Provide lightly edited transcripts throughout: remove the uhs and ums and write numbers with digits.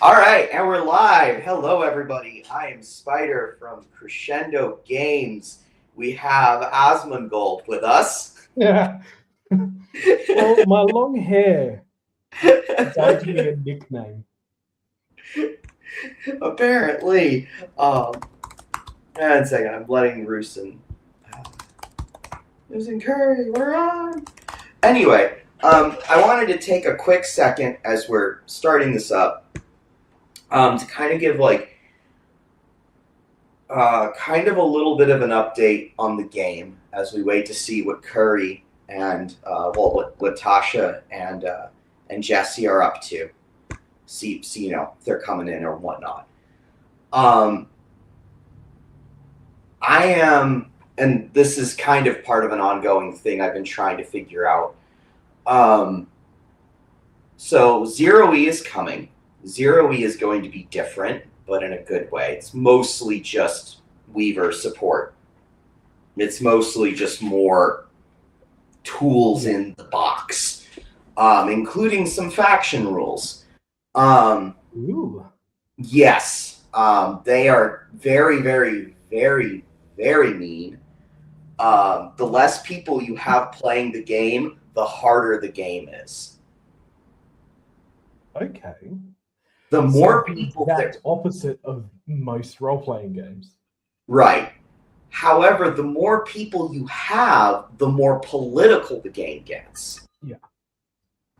All right, and we're live. Hello, everybody. I am Spider from Crescendo Games. We have Asmongold with us. Yeah. Well, my long hair gave me a nickname. Apparently. And a second, I'm letting Roosin. Roosin Curry, we're on. Anyway, I wanted to take a quick second as we're starting this up to kind of give kind of a little bit of an update on the game as we wait to see what Curry and what Tasha and Jesse are up to. See, if they're coming in or whatnot. I am, and this is kind of part of an ongoing thing I've been trying to figure out. So Zero E is coming. Zero E is going to be different, but in a good way. It's mostly just Weaver support. It's mostly just more tools in the box, including some faction rules. Ooh. Yes, they are very, very, very, very mean. The less people you have playing the game, the harder the game is. Okay. The more people that's opposite of most role-playing games. Right. However, the more people you have, the more political the game gets. Yeah.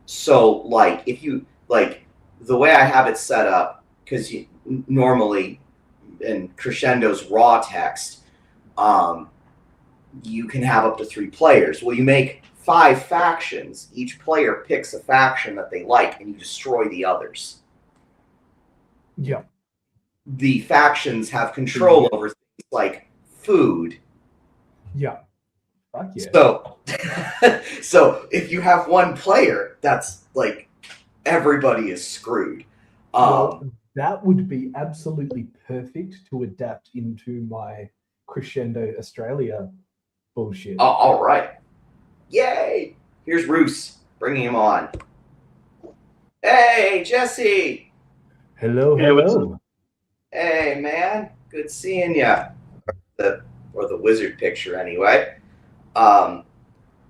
So, if you the way I have it set up, because normally in Crescendo's raw text, you can have up to 3 players. Well, you make 5 factions. Each player picks a faction that they like, and you destroy the others. Yeah. The factions have control over things like food. Yeah. Fuck yeah. So if you have 1 player, that's everybody is screwed. Well, that would be absolutely perfect to adapt into my Crescendo Australia bullshit. Oh, all right. Yay! Here's Roos, bringing him on. Hey, Jesse! Hello. Hey, man. Good seeing you. Or the wizard picture, anyway. I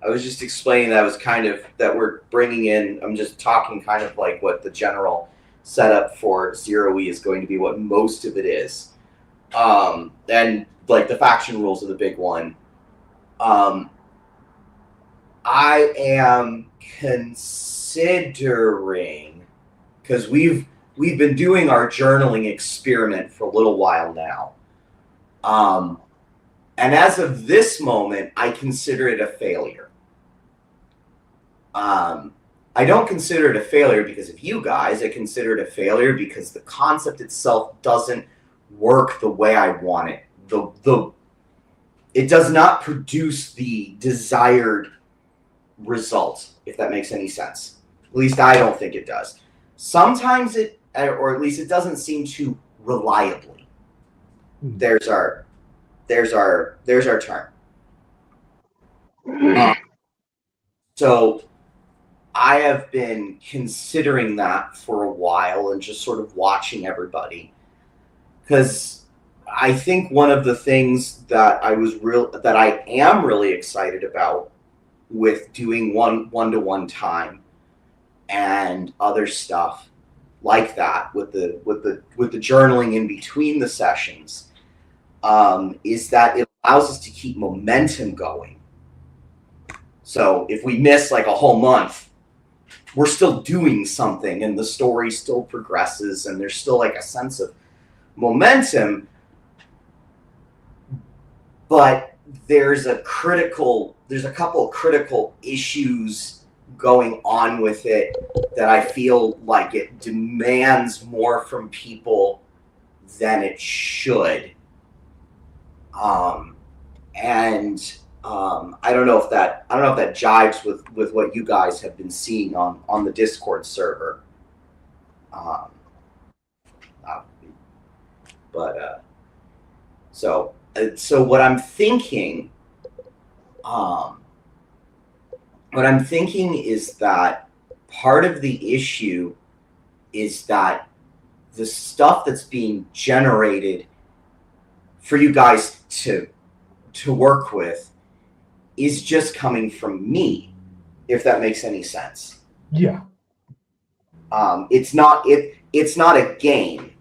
was just explaining that we're bringing in, I'm just talking kind of like what the general setup for Zero E is going to be, what most of it is. And the faction rules are the big one. I am considering, because we've been doing our journaling experiment for a little while now. And as of this moment, I consider it a failure. I don't consider it a failure because of you guys. I consider it a failure because the concept itself doesn't work the way I want it. It does not produce the desired result, if that makes any sense. At least I don't think it does. Sometimes or at least it doesn't seem to reliably. There's our turn. So I have been considering that for a while and just sort of watching everybody, because I think one of the things that I am really excited about with doing one-to-one time and other stuff like that with the journaling in between the sessions, is that it allows us to keep momentum going. So if we miss a whole month, we're still doing something and the story still progresses and there's still a sense of momentum, but there's a couple of critical issues going on with it that I feel like it demands more from people than it should. I don't know if that jives with what you guys have been seeing on the Discord server. So what I'm thinking is that part of the issue is that the stuff that's being generated for you guys to work with is just coming from me, if that makes any sense. Yeah. It's not a game.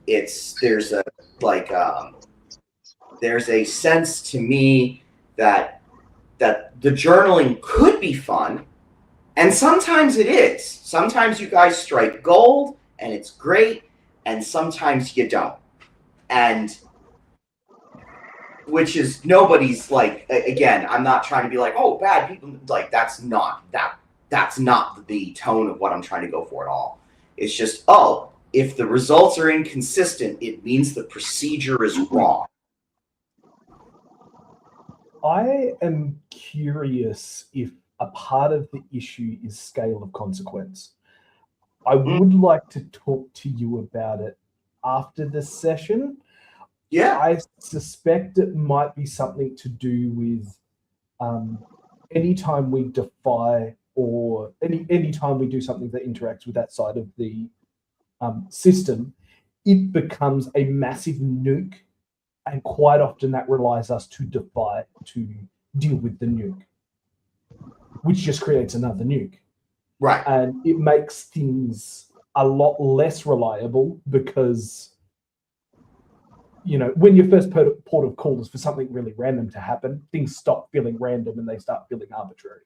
There's a sense to me that the journaling could be fun, and sometimes it is. Sometimes you guys strike gold and it's great, and sometimes you don't. And which is nobody's like, again, I'm not trying to be like, oh, bad people, like that's not the tone of what I'm trying to go for at all. It's just, oh, if the results are inconsistent, it means the procedure is wrong. I am curious if a part of the issue is scale of consequence. I would like to talk to you about it after the session. Yeah. I suspect it might be something to do with anytime we defy or anytime we do something that interacts with that side of the system, it becomes a massive nuke. And quite often that relies us to defy to deal with the nuke, which just creates another nuke. Right. And it makes things a lot less reliable because, when your first port of call is for something really random to happen, things stop feeling random and they start feeling arbitrary.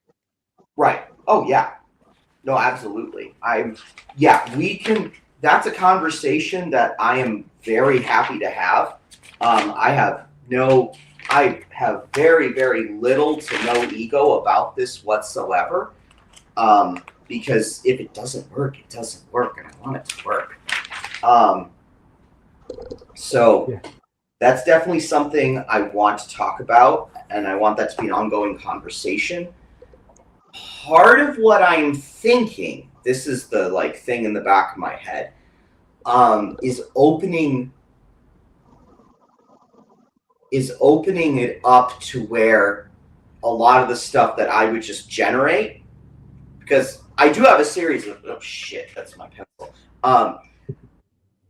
Right. Oh, yeah. No, absolutely. That's a conversation that I am very happy to have. I have very, very little to no ego about this whatsoever. Because if it doesn't work, it doesn't work, and I want it to work. That's definitely something I want to talk about, and I want that to be an ongoing conversation. Part of what I'm thinking, this is the thing in the back of my head, is opening it up to where a lot of the stuff that I would just generate, because I do have a series of that's my pencil.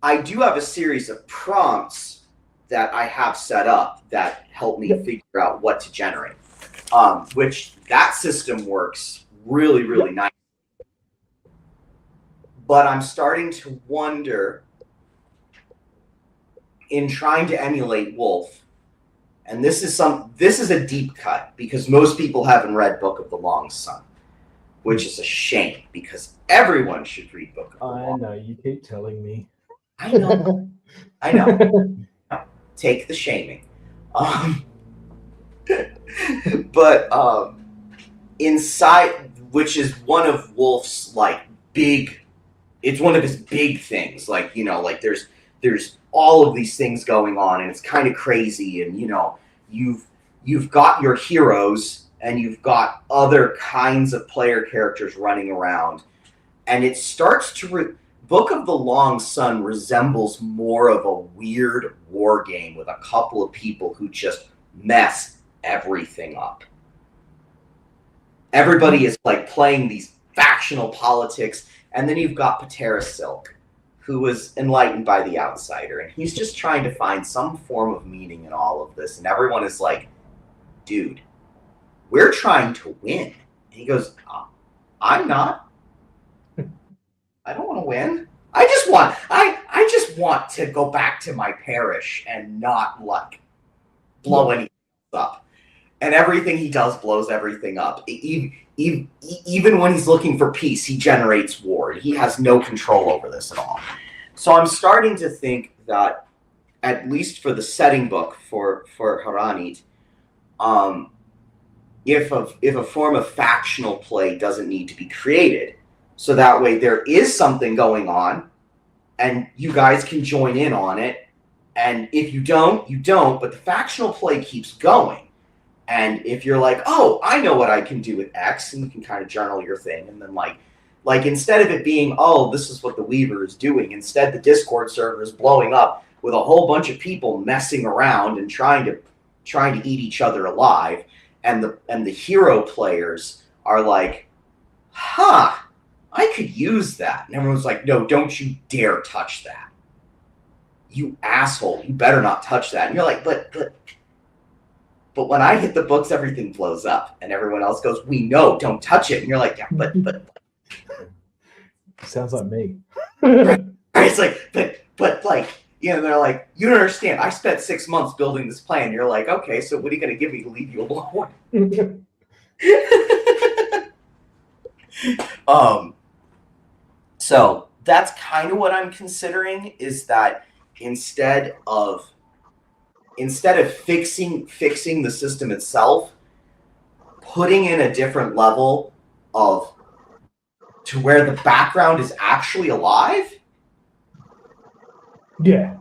I do have a series of prompts that I have set up that help me figure out what to generate. Which that system works really, really nice. But I'm starting to wonder, in trying to emulate Wolf, and this is a deep cut because most people haven't read Book of the Long Sun, which is a shame because everyone should read Book of the Long Sun. I know, you keep telling me. I know. Take the shaming. But inside, which is one of Wolf's it's one of his big things. There's all of these things going on, and it's kind of crazy. And you've got your heroes, and you've got other kinds of player characters running around, and it starts to. Book of the Long Sun resembles more of a weird war game with a couple of people who just mess everything up. Everybody is playing these factional politics, and then you've got Patera Silk, who was enlightened by the outsider, and he's just trying to find some form of meaning in all of this, and everyone is like, dude, we're trying to win. And he goes, I'm not. I don't want to win. I just want to go back to my parish and not blow anything up. And everything he does blows everything up. Even when he's looking for peace, he generates war. He has no control over this at all. So I'm starting to think that, at least for the setting book for Haranit, if a form of factional play doesn't need to be created, so that way there is something going on, and you guys can join in on it. And if you don't, you don't. But the factional play keeps going. And if you're like, oh, I know what I can do with X, and you can kind of journal your thing, and then instead of it being, oh, this is what the Weaver is doing, instead the Discord server is blowing up with a whole bunch of people messing around and trying to eat each other alive, and the hero players are like, huh. I could use that. And everyone's like, no, don't you dare touch that. You asshole, you better not touch that. And you're like, but when I hit the books, everything blows up. And everyone else goes, we know, don't touch it. And you're like, yeah, but. Sounds like me. It's like, but like, you know, they're like, you don't understand. I spent 6 months building this plan. You're like, okay, so what are you going to give me to leave you alone? So that's kind of what I'm considering, is that instead of fixing the system itself, putting in a different level of to where the background is actually alive. Yeah.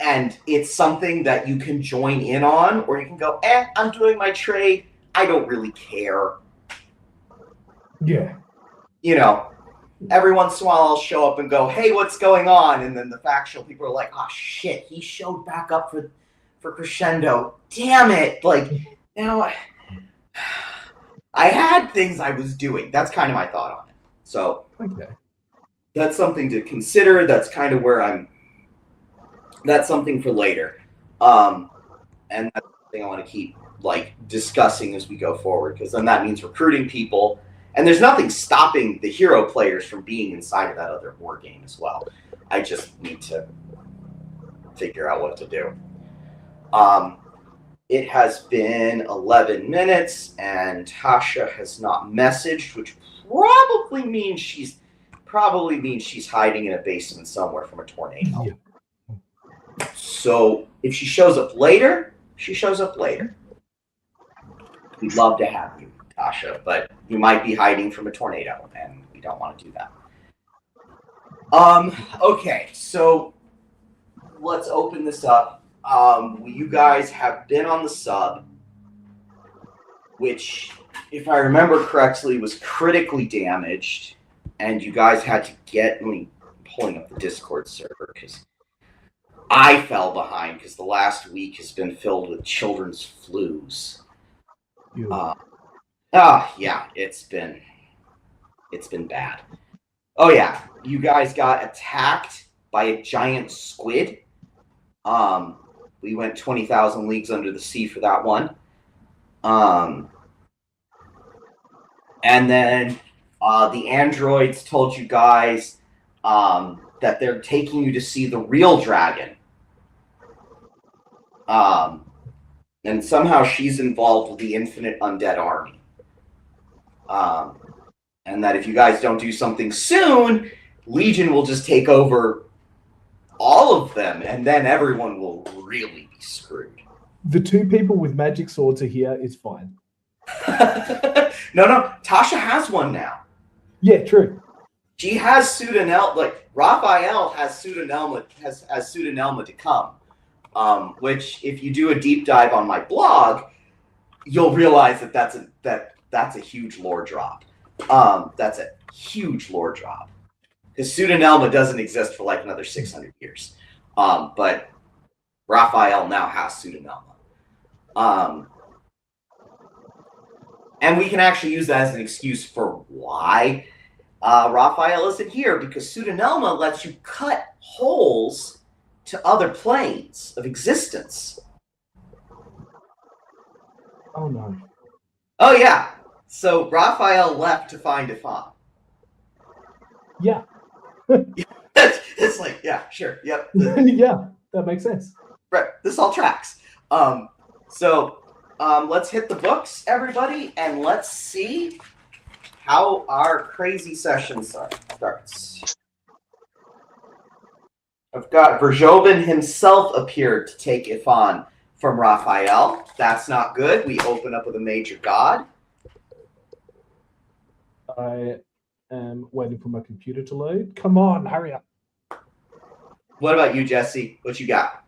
And it's something that you can join in on, or you can go, I'm doing my trade. I don't really care. Yeah. You know, every once in a while I'll show up and go, hey, what's going on? And then the factional people are like, oh, shit, he showed back up for Crescendo. Damn it. Like, now I had things I was doing. That's kind of my thought on it. So okay. That's something to consider. That's kind of where that's something for later. And that's something I want to keep like discussing as we go forward, because then that means recruiting people. And there's nothing stopping the hero players from being inside of that other war game as well. I just need to figure out what to do. It has been 11 minutes, and Tasha has not messaged, which probably means she's hiding in a basement somewhere from a tornado. Yeah. So if she shows up later, she shows up later. We'd love to have you, Tasha, but you might be hiding from a tornado, and we don't want to do that. Okay, so let's open this up. You guys have been on the sub, which, if I remember correctly, was critically damaged, and you guys had to get me pulling up the Discord server because I fell behind because the last week has been filled with children's flus. Yeah, it's been bad. Oh yeah, you guys got attacked by a giant squid. We went 20,000 leagues under the sea for that one. And then the androids told you guys that they're taking you to see the real dragon. And somehow she's involved with the Infinite Undead Army. And that if you guys don't do something soon, Legion will just take over all of them, and then everyone will really be screwed. The two people with magic swords are here. It's fine. No. Tasha has one now. Yeah, true. She has Pseudonelma. Like Raphael has Pseudonelma. Has Pseudonelma to come. Which, if you do a deep dive on my blog, you'll realize that that's a huge lore drop. That's a huge lore drop. Because Pseudonelma doesn't exist for like another 600 years. But Raphael now has Pseudonelma. And we can actually use that as an excuse for why Raphael isn't here, because Pseudonelma lets you cut holes to other planes of existence. Oh, no. Oh, yeah. So Raphael left to find Ifan. Yeah. It's like, yeah, sure, yep. Yeah, that makes sense. Right, this all tracks. So let's hit the books, everybody, and let's see how our crazy session starts. I've got Verzhoven himself appeared to take Ifan from Raphael. That's not good. We open up with a major god. I am waiting for my computer to load. Come on, hurry up. What about you, Jesse? What you got?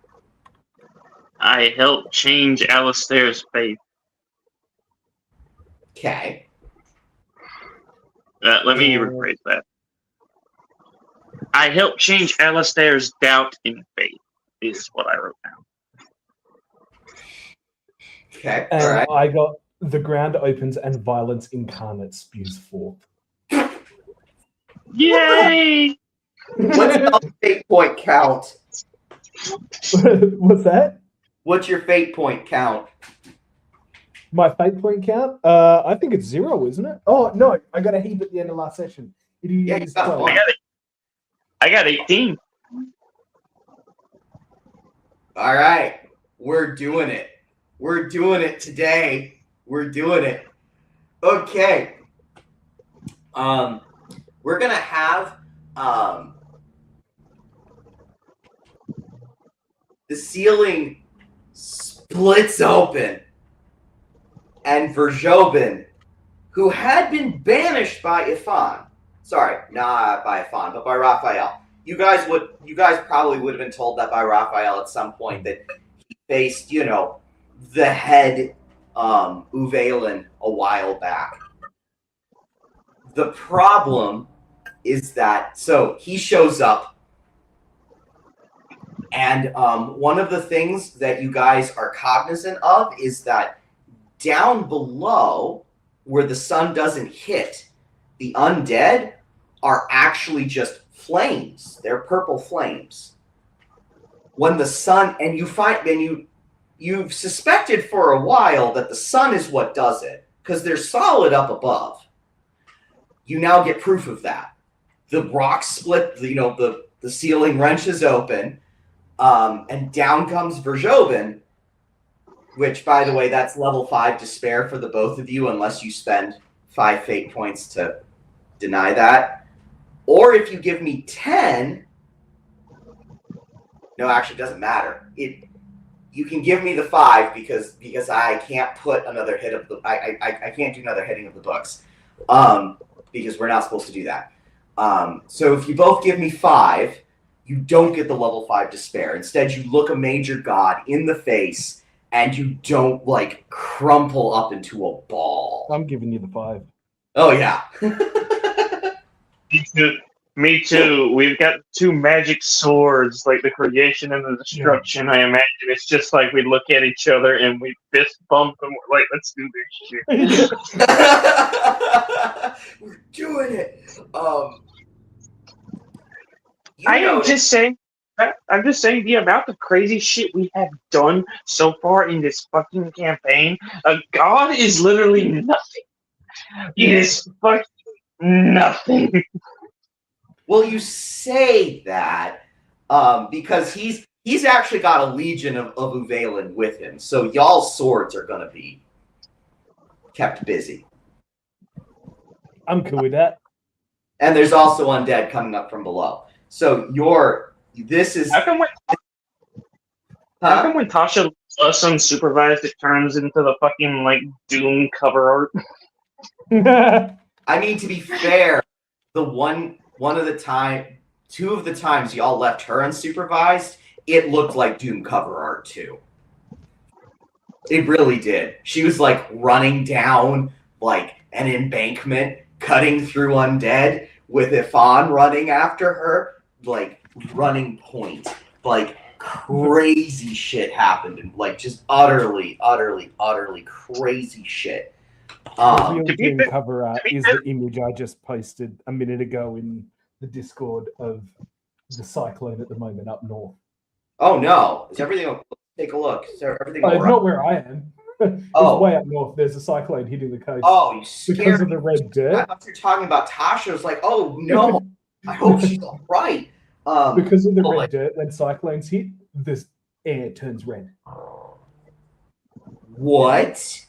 I helped change Alistair's fate. Okay. Let me rephrase that. I helped change Alistair's doubt in fate, is what I wrote down. Okay, and all right. I got the ground opens and violence incarnate spews forth. Yay! What's your fate point count? What's that? What's your fate point count? My fate point count? I think it's 0, isn't it? Oh no, I got a heap at the end of last session. It is Yeah, you got 12. one. I got 18. All right, we're doing it. We're doing it today. We're doing it. Okay. We're gonna have the ceiling splits open, and Verjobin, who had been banished by Ifan, sorry, not by Ifan, but by Raphael. You guys probably would have been told that by Raphael at some point that he faced, the head Uvalin a while back. The problem is that, so he shows up, and one of the things that you guys are cognizant of is that down below, where the sun doesn't hit, the undead are actually just flames. They're purple flames. When the sun, and you've suspected for a while that the sun is what does it, because they're solid up above. You now get proof of that. The rocks split, the ceiling wrenches open, and down comes Verjobin, which, by the way, that's level 5 despair for the both of you, unless you spend 5 fate points to deny that. Or if you give me 10, no, actually, it doesn't matter. You can give me the 5 because I can't put another hit of the I can't do another hitting of the books, because we're not supposed to do that. So if you both give me 5, you don't get the level 5 despair. Instead, you look a major god in the face, and you don't crumple up into a ball. I'm giving you the 5. Oh yeah. Me too. We've got 2 magic swords, like the creation and the destruction. Yeah. I imagine it's just like we look at each other and we fist bump and we're like, let's do this shit. We're doing it. I'm just saying the amount of crazy shit we have done so far in this fucking campaign. A god is literally nothing. It is fucking nothing. Well, you say that because he's actually got a legion of Uvalin with him, so y'all's swords are going to be kept busy. I'm cool with that. And there's also undead coming up from below. So How come when Tasha lets us unsupervised, it turns into the fucking Doom cover art? I mean, to be fair, two of the times y'all left her unsupervised, it looked like Doom cover art too. It really did. She was running down an embankment, cutting through undead, with Ifan running after her, running point. Crazy shit happened, and just utterly crazy shit. The real cover art is the image I just posted a minute ago in the Discord of the cyclone at the moment up north. Oh no! Is everything okay? Take a look. Is everything it's not where I am. It's way up north. There's a cyclone hitting the coast. Oh, you scared because of the red dirt. I thought you were talking about Tasha. I was like, oh no! I hope she's all right. Because of the red dirt, when cyclones hit, the air turns red. What?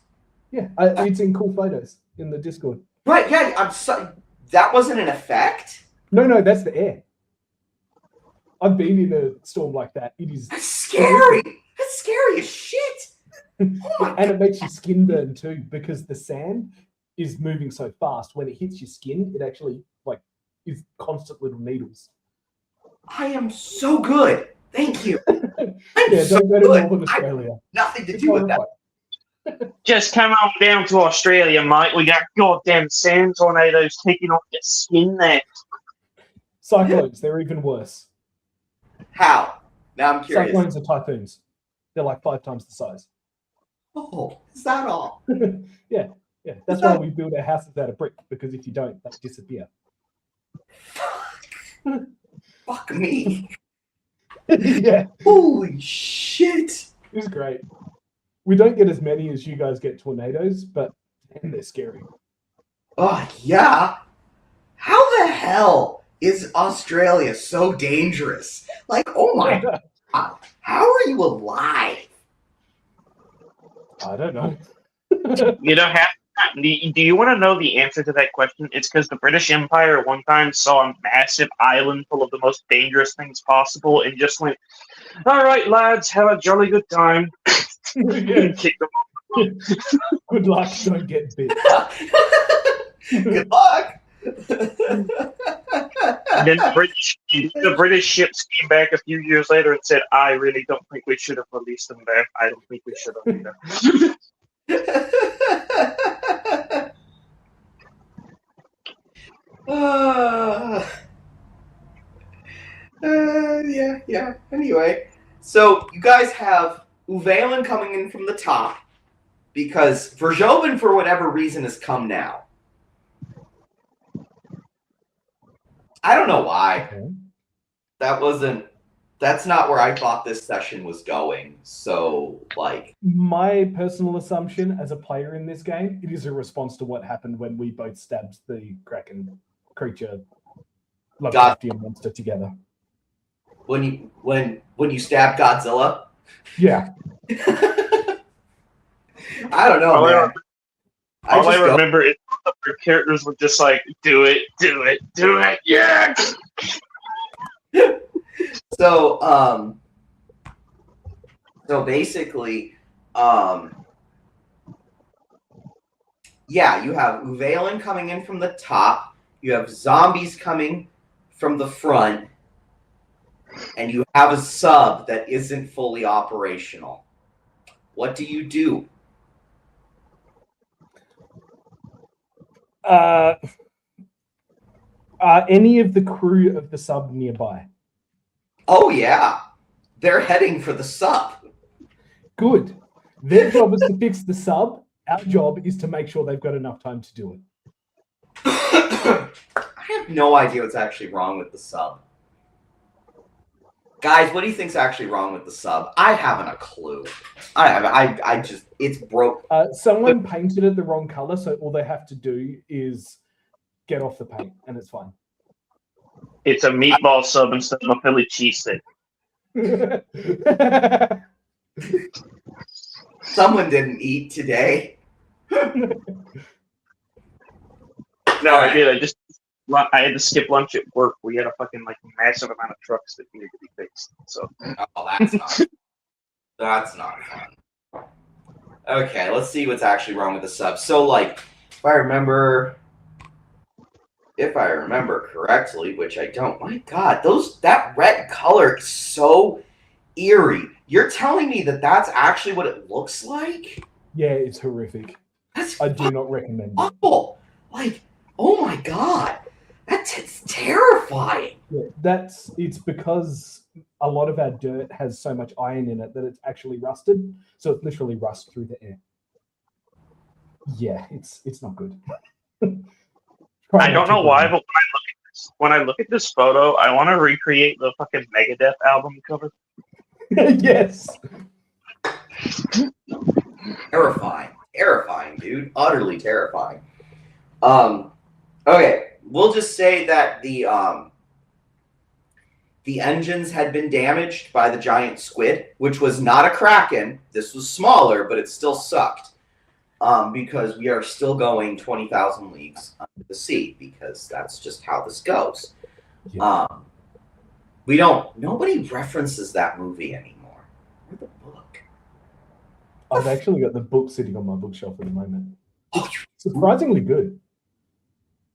Yeah, it's in cool photos in the Discord. Right? Yeah, I'm sorry. That wasn't an effect. No, that's the air. I've been in a storm like that. It is scary. That's scary as shit. Oh and it makes your skin burn too, because the sand is moving so fast. When it hits your skin, it actually is constant little needles. I am so good. Thank you. Don't go to Northern Australia. Nothing to do with that. Just come on down to Australia, mate. We got goddamn sand tornadoes taking off your skin there. Cyclones, they're even worse. How? Now I'm curious. Cyclones are typhoons. They're 5 times the size. Oh, is that all? Yeah. That's why we build our houses out of brick, because if you don't, they disappear. Fuck me. Yeah, Holy shit. it was great. We don't get as many as you guys get tornadoes, but and they're scary. Oh, yeah. How the hell is Australia so dangerous? Like, oh my God. How are you alive? I don't know. You don't have. Do you want to know the answer to that question? It's because the British Empire one time saw a massive island full of the most dangerous things possible and just went, "All right, lads, have a jolly good time." And kicked them off. Good luck, don't get bit. Good luck. And then the British ships came back a few years later and said, "I really don't think we should have released them there. I don't think we should have either." Yeah. Anyway, so you guys have Uvalen coming in from the top because Verjoven, for whatever reason, has come now. I don't know why. Okay. That's not where I thought this session was going. So, like, my personal assumption as a player in this game, it is a response to what happened when we both stabbed the Kraken creature, Lovecraftian monster together. When you stab Godzilla. Yeah. I don't know, man. All I remember is the characters were just like, do it, yeah. So basically, yeah, you have Uvalen coming in from the top, you have zombies coming from the front, and you have a sub that isn't fully operational. What do you do? Are any of the crew of the sub nearby? Oh, yeah. They're heading for the sub. Good. Their job is to fix the sub. Our job is to make sure they've got enough time to do it. I have no idea what's actually wrong with the sub. Guys, what do you think's actually wrong with the sub? I haven't a clue. I just, it's broke. Someone painted it the wrong color, so all they have to do is get off the paint, and it's fine. It's a meatball sub instead of a Philly cheesesteak. Someone didn't eat today. No, I did. I had to skip lunch at work. We had a fucking massive amount of trucks that needed to be fixed. So. Oh, that's not fun. Okay, let's see what's actually wrong with the sub. So, if I remember correctly, which I don't, my God, that red color is so eerie. You're telling me that that's actually what it looks like? Yeah, it's horrific. I do not recommend it. Awful. Oh my God. That's terrifying. Yeah, it's because a lot of our dirt has so much iron in it that it's actually rusted. So it's literally rust through the air. Yeah, it's not good. I don't know why, but when I look at this photo, I want to recreate the fucking Megadeth album cover. Yes. Terrifying, dude. Utterly terrifying. Okay, we'll just say that the engines had been damaged by the giant squid, which was not a Kraken. This was smaller, but it still sucked. Because we are still going 20,000 leagues under the sea, because that's just how this goes. Yeah. Nobody references that movie anymore. Where's the book? I've actually got the book sitting on my bookshelf at the moment. It's surprisingly good.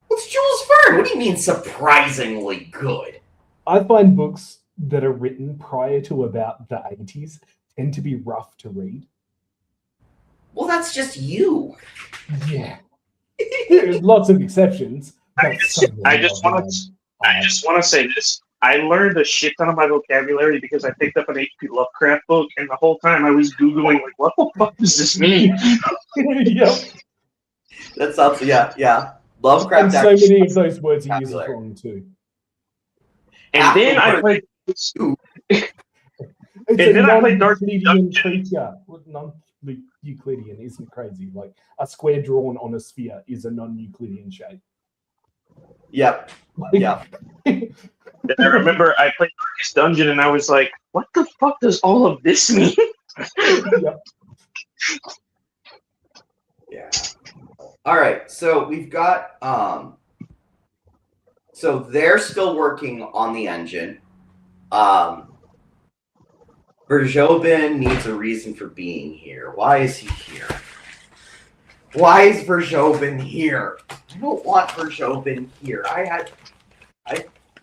What's Jules Verne? What do you mean surprisingly good? I find books that are written prior to about the 80s tend to be rough to read. Well, that's just you. Yeah. There's lots of exceptions. I just want to say this. I learned a shit ton of my vocabulary because I picked up an H.P. Lovecraft book, and the whole time I was Googling, what the fuck does this mean? Yep. That sounds, yeah. Lovecraft And so actually many of those words are used vocabulary. wrong too. And then I Afterwards, played. It's And a then I played Dark non-Euclidean Dungeon. creature. Non-Euclidean isn't crazy. Like a square drawn on a sphere is a non-Euclidean shape. Yep. Yeah. And I remember I played Darkest Dungeon, and I was like, "What the fuck does all of this mean?" Yep. Yeah. All right. So we've got so they're still working on the engine. Verjobin needs a reason for being here. Why is he here? Why is Verjobin here? I don't want Verjobin here. I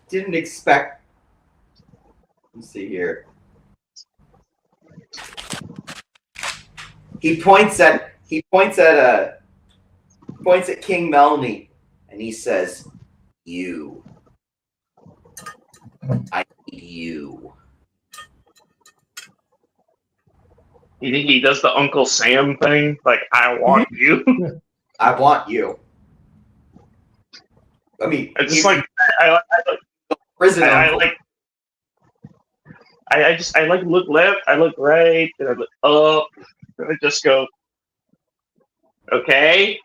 didn't expect. Let's see here. He points at King Melny, and he says, "You. I need you." He does the Uncle Sam thing, like, "I want you." I want you. I mean, I just like I prison. I like. I like look left, I look right, and I look up, and I just go, "Okay,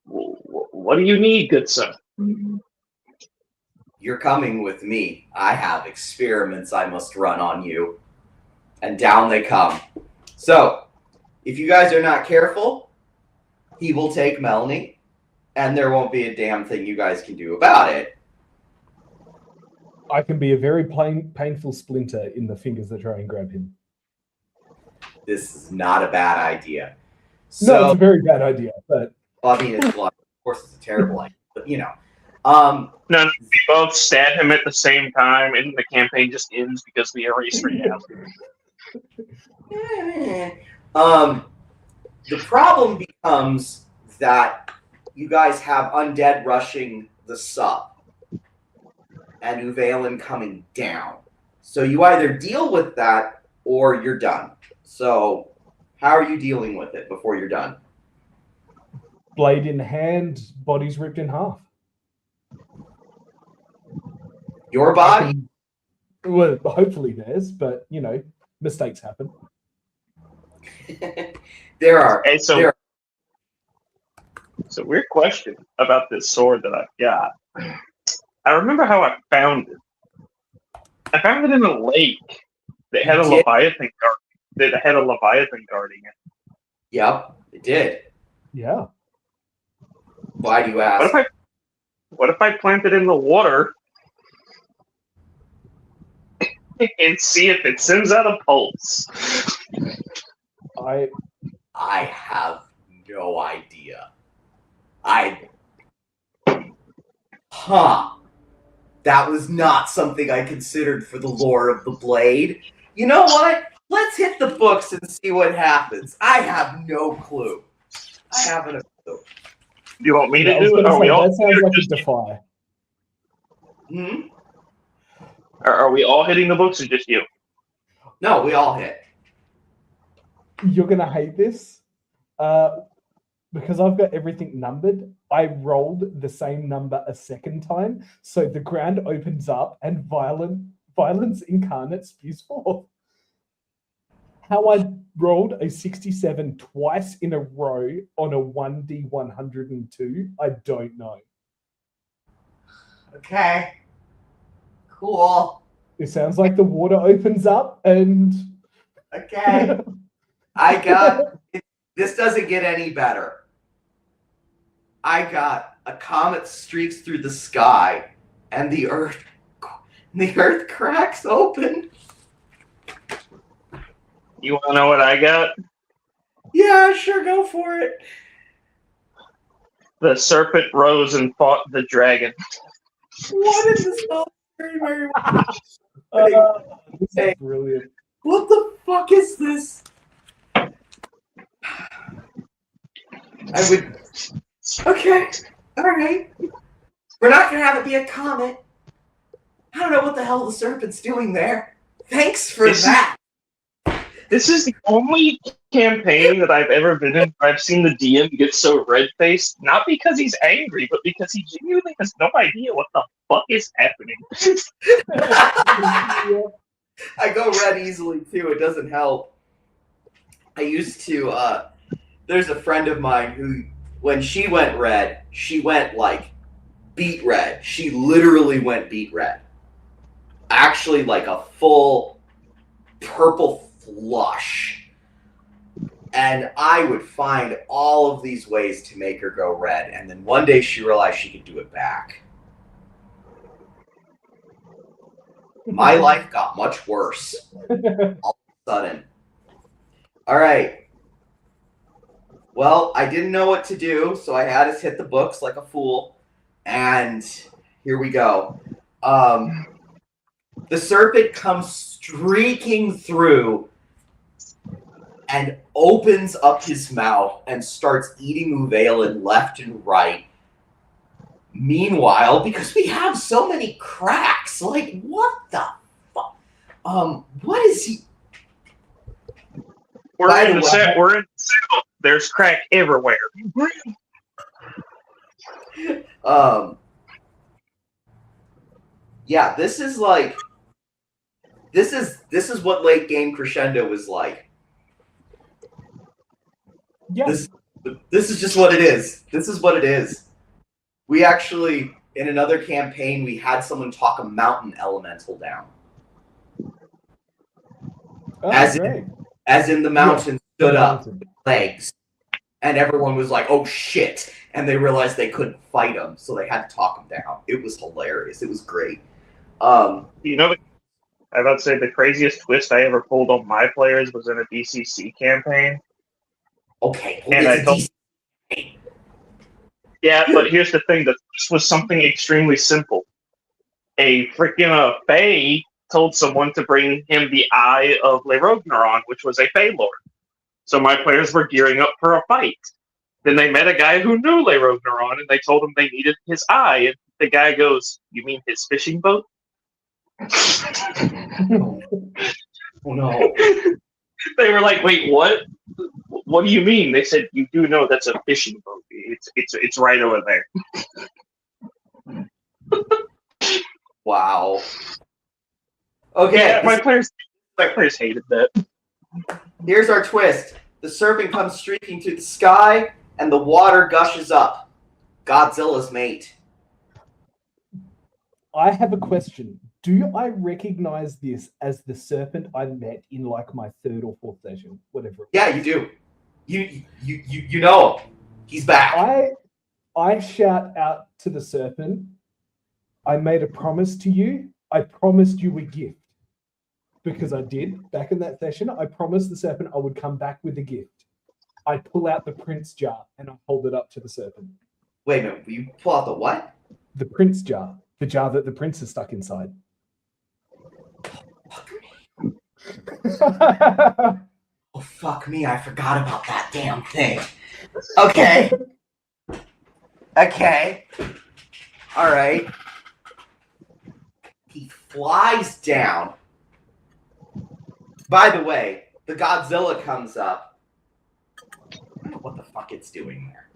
what do you need, good sir?" You're coming with me. I have experiments I must run on you. And down they come. So, if you guys are not careful, he will take Melny, and there won't be a damn thing you guys can do about it. I can be a very painful splinter in the fingers that try and grab him. This is not a bad idea. No, So, it's a very bad idea, but well, I mean, of course, it's a terrible idea, but you know. No, we both stab him at the same time, and the campaign just ends because we erase reality. The problem becomes that you guys have undead rushing the sub and Uvalin coming down. So you either deal with that or you're done. So how are you dealing with it before you're done? blade in hand, body's ripped in half. Your body? Well, hopefully theirs, but you know, mistakes happen. There are. Hey, so weird question about this sword that I've got. I remember how I found it. I found it in a lake that had a Leviathan guarding it. Yep, it did. Yeah. Why do you ask? What if I plant it in the water and see if it sends out a pulse? I have no idea. That was not something I considered for the lore of the blade. You know what? Let's hit the books and see what happens. I have no clue. I haven't a clue. You want me to do it? That sounds like a defy. Are we all hitting the books or just you? No, we all hit. You're gonna hate this. Because I've got everything numbered, I rolled the same number a second time, so the ground opens up and violence incarnate spews forth. How I rolled a 67 twice in a row on a 1d102, I don't know. Okay. Cool. It sounds like the water opens up and... Okay. This doesn't get any better. I got a comet streaks through the sky, and the earth cracks open. You want to know what I got? Yeah, sure, go for it. The serpent rose and fought the dragon. What is this? Very, very this is brilliant. What the fuck is this? I would. Okay, all right. We're not gonna have it be a comet. I don't know what the hell the serpent's doing there. Thanks for that. This is the only campaign that I've ever been in where I've seen the DM get so red-faced, not because he's angry, but because he genuinely has no idea what the fuck is happening. I go red easily too. It doesn't help. I used to. There's a friend of mine who, when she went red, she went like beet red. She literally went beet red. Actually, like a full purple flush. And I would find all of these ways to make her go red. And then one day she realized she could do it back. My life got much worse all of a sudden. All right. Well, I didn't know what to do, so I had to hit the books like a fool. And here we go. The serpent comes streaking through and opens up his mouth and starts eating Uvailin left and right. Meanwhile, because we have so many cracks, like, what the fuck? What is he? We're in the set. There's crack everywhere. Yeah, this is like, this is what late game Crescendo was like. Yes. This is just what it is. This is what it is. We actually, in another campaign, we had someone talk a mountain elemental down. Oh, as in the mountain stood up, legs, and everyone was like, "Oh shit!" And they realized they couldn't fight him, so they had to talk him down. It was hilarious. It was great. You know, I about to say the craziest twist I ever pulled on my players was in a DCC campaign. Okay, and I told. Yeah, but here's the thing: the twist was something extremely simple. A freaking Fae told someone to bring him the eye of Lerogneron, which was a Fae Lord. So my players were gearing up for a fight. Then they met a guy who knew Lerogneron, and they told him they needed his eye. And the guy goes, "You mean his fishing boat?" Oh no. They were like, "Wait, what? What do you mean?" They said, "You do know that's a fishing boat. It's right over there." Wow. Okay. Yeah, my players hated that. Here's our twist. The serpent comes streaking through the sky, and the water gushes up. Godzilla's mate. I have a question. Do I recognize this as the serpent I met in like my third or fourth session, whatever? Yeah, you do. You know him. He's back. I shout out to the serpent. I made a promise to you. I promised you a gift. Because I did back in that session. I promised the serpent I would come back with a gift. I pull out the prince jar and I hold it up to the serpent. Wait a minute. You pull out the what? The prince jar. The jar that the prince is stuck inside. Oh, fuck me. I forgot about that damn thing. Okay. Okay. All right. He flies down. By the way, the Godzilla comes up. I don't know what the fuck it's doing there.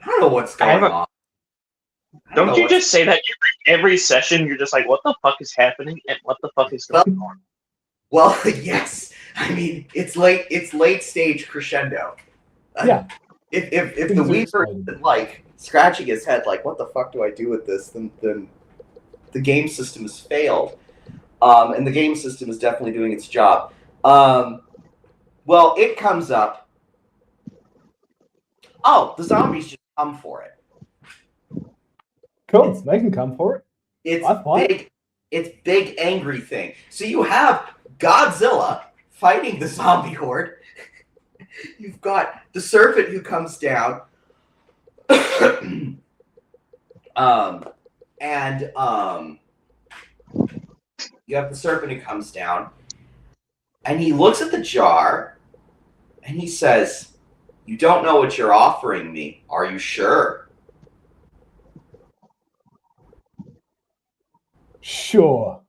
I don't know what's going on. Don't you just say that every session? You're just like, what the fuck is happening and what the fuck is going on? Well, yes. I mean, it's late stage Crescendo. Yeah. If the Weaver is like scratching his head, like, what the fuck do I do with this? Then the game system has failed. And the game system is definitely doing its job. Well, it comes up. Oh, the zombies just come for it. Cool. They can come for it. It's big angry thing. So you have Godzilla fighting the zombie horde. You've got the serpent who comes down. You have the serpent who comes down, and he looks at the jar, and he says, "You don't know what you're offering me. Are you sure?" Sure.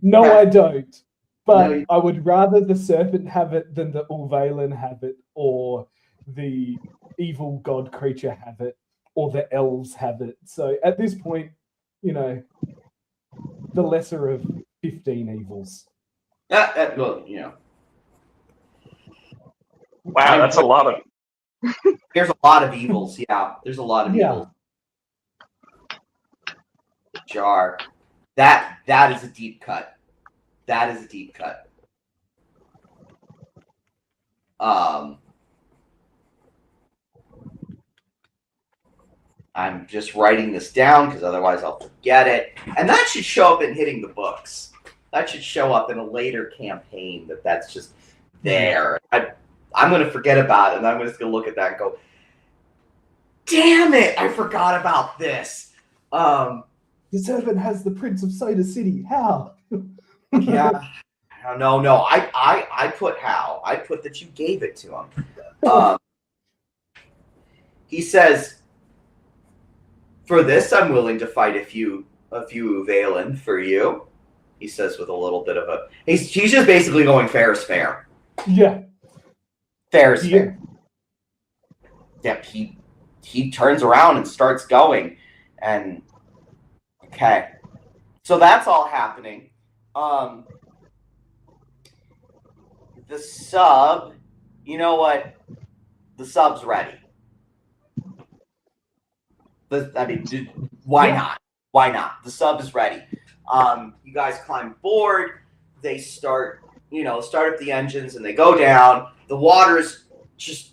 No, I don't. But I would rather the serpent have it than the Ulvalen have it, or the evil god creature have it, or the elves have it. So at this point, the lesser of 15 evils. Well, Wow, that's a lot of. There's a lot of evils. Yeah, there's a lot of evils. Jar. That is a deep cut. That is a deep cut. I'm just writing this down because otherwise I'll forget it. And that should show up in Hitting the Books. That should show up in a later campaign that's just there. I'm going to forget about it, and I'm just going to look at that and go, damn it, I forgot about this. The servant has the Prince of Soda City. How? Yeah. No. I put how. I put that you gave it to him. He says, for this, I'm willing to fight a few Valen for you. He says with a little bit of a... He's just basically going fair is fair. Yeah. Fair is fair. Yep, he turns around and starts going. And, okay. So that's all happening. The sub, you know what? The sub's ready. Why not? Why not? The sub is ready. You guys climb aboard. They start up the engines, and they go down. The water's just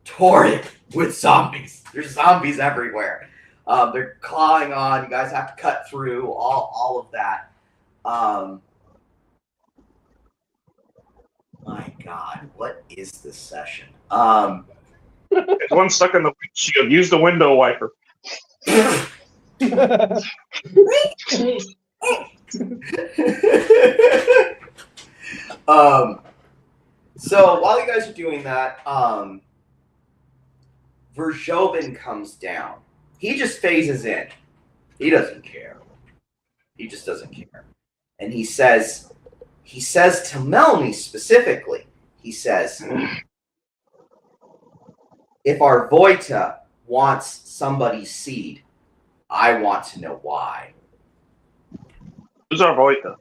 torrid with zombies. There's zombies everywhere. They're clawing on. You guys have to cut through all of that. My God, what is this session? There's one stuck in the windshield. Use the window wiper. So while you guys are doing that, Verzhoven comes down. He just phases in. He doesn't care. He just doesn't care. And he says to Melanie specifically, he says, if Arvoita wants somebody's seed, I want to know why. Who's Arvoita?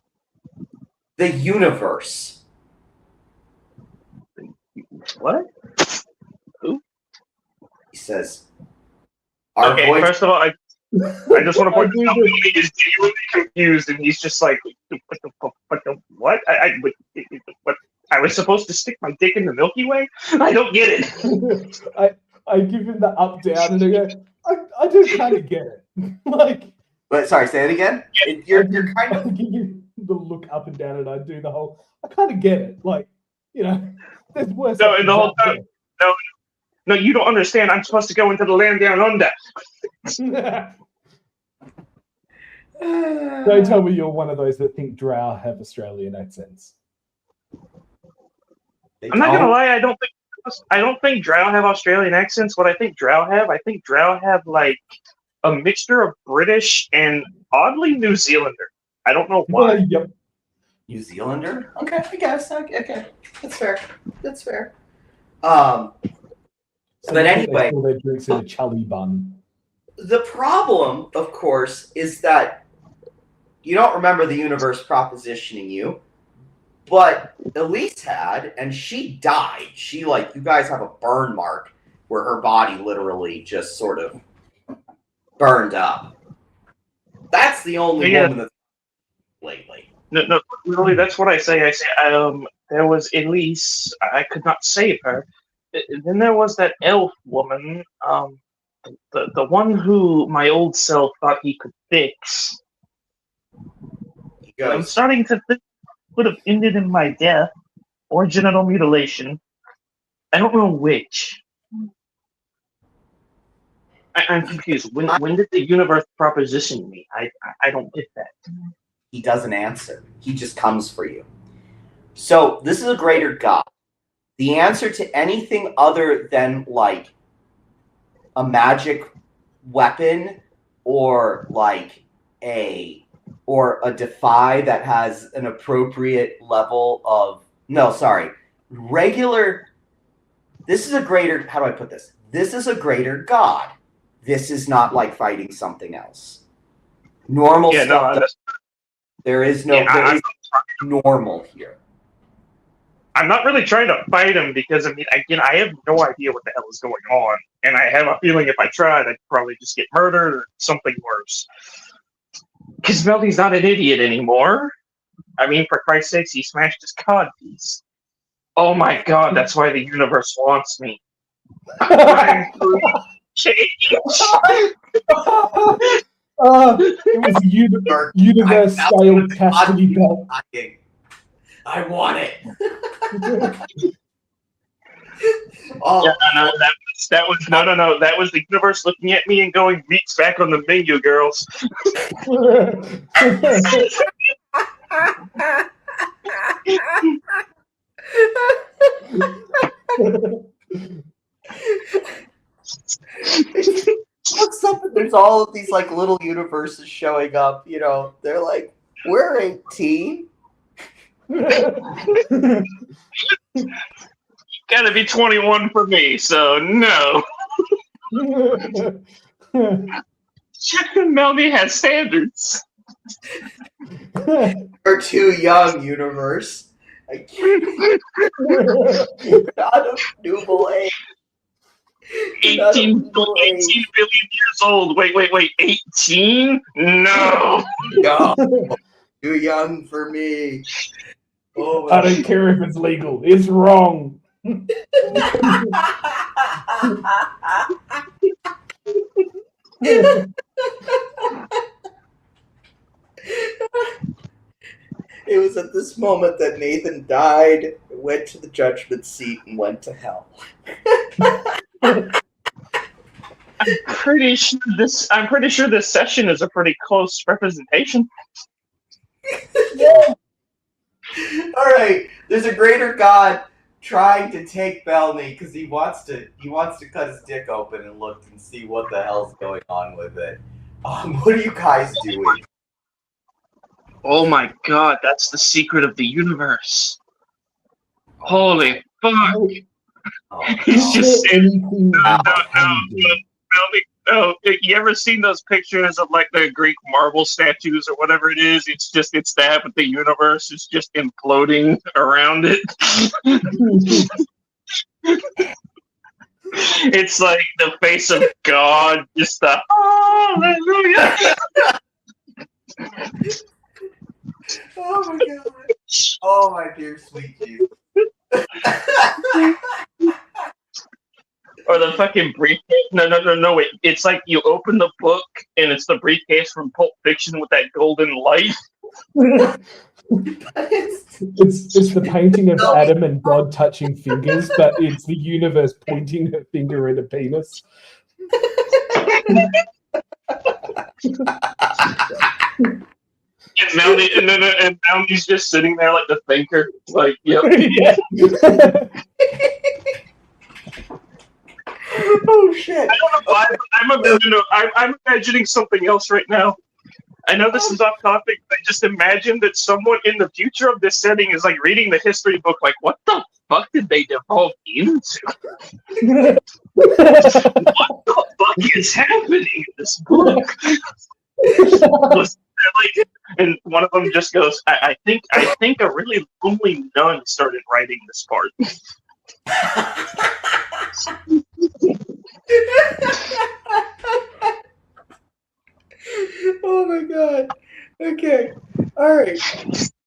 The universe. What? Who? He says, okay, Arvoita. first of all, I just want to point out that he is genuinely confused, and he's just like, what? What? I was supposed to stick my dick in the Milky Way? I don't get it. I give him the up down, and I go, I do kind of get it. But sorry, say it again. You're kind of. I give you the look up and down, and I do the whole. I kind of get it. There's worse. No, and the whole time. No, you don't understand. I'm supposed to go into the land down under. Don't tell me you're one of those that think Drow have Australian accents. I'm not gonna lie. I don't think Drow have Australian accents. What I think Drow have like a mixture of British and oddly New Zealander. I don't know why. Yep. New Zealander? Okay, I guess. Okay. That's fair. But anyway, they their drinks in a chili bun. The problem, of course, is that you don't remember the universe propositioning you, but Elise had, and she died. You guys have a burn mark where her body literally just sort of burned up. That's the only woman that's lately. No, really, that's what I say. There was Elise. I could not save her. Then there was that elf woman, the one who my old self thought he could fix. I'm starting to think it would have ended in my death or genital mutilation. I don't know which. I'm confused. When did the universe proposition me? I don't get that. He doesn't answer. He just comes for you. So this is a greater God. The answer to anything other than like a magic weapon or like a or a defy that has an appropriate level of regular. This is a greater. How do I put this? This is a greater god. This is not like fighting something else. Normal stuff. There is normal here. I'm not really trying to fight him because, I mean, again, I have no idea what the hell is going on. And I have a feeling if I tried, I'd probably just get murdered or something worse. Because Meldy's not an idiot anymore. I mean, for Christ's sakes, he smashed his cod piece. Oh my god, that's why the universe wants me. I'm it was universe scale chastity belt. I want it. Oh, yeah, that was the universe looking at me and going, "Meat's back on the menu, girls." Looks up and there's all of these like little universes showing up. You know, they're like, "We're 18." Gotta be 21 for me, so no. Melody has standards. You're too young, universe. I can't. Not a newable age. 18 billion years old. Wait. 18? No. No. Too young for me. Oh, I don't care if it's legal. It's wrong. It was at this moment that Nathan died, went to the judgment seat, and went to hell. I'm pretty sure this session is a pretty close representation. Yeah. All right, there's a greater god trying to take Melny because he wants to cut his dick open and look and see what the hell's going on with it. What are you guys doing? Oh my god, that's the secret of the universe. Holy fuck. Oh, he's just saying, no, you ever seen those pictures of like the Greek marble statues or whatever it is? It's that, but the universe is just imploding around it. It's like the face of God, just the hallelujah. Oh my god. Oh my dear sweet Jesus. Or the fucking briefcase. No, wait. It's like you open the book and it's the briefcase from Pulp Fiction with that golden light. It's the painting of Adam and God touching fingers, but it's the universe pointing her finger at a penis. And Meldy's just sitting there like the thinker. Like, yep. Yeah. Oh shit! I don't know why. I'm imagining something else right now. I know this is off topic, but I just imagine that someone in the future of this setting is like reading the history book, like, what the fuck did they devolve into? What the fuck is happening in this book? And one of them just goes, I think a really lonely nun started writing this part. Oh my god. Okay. Alright.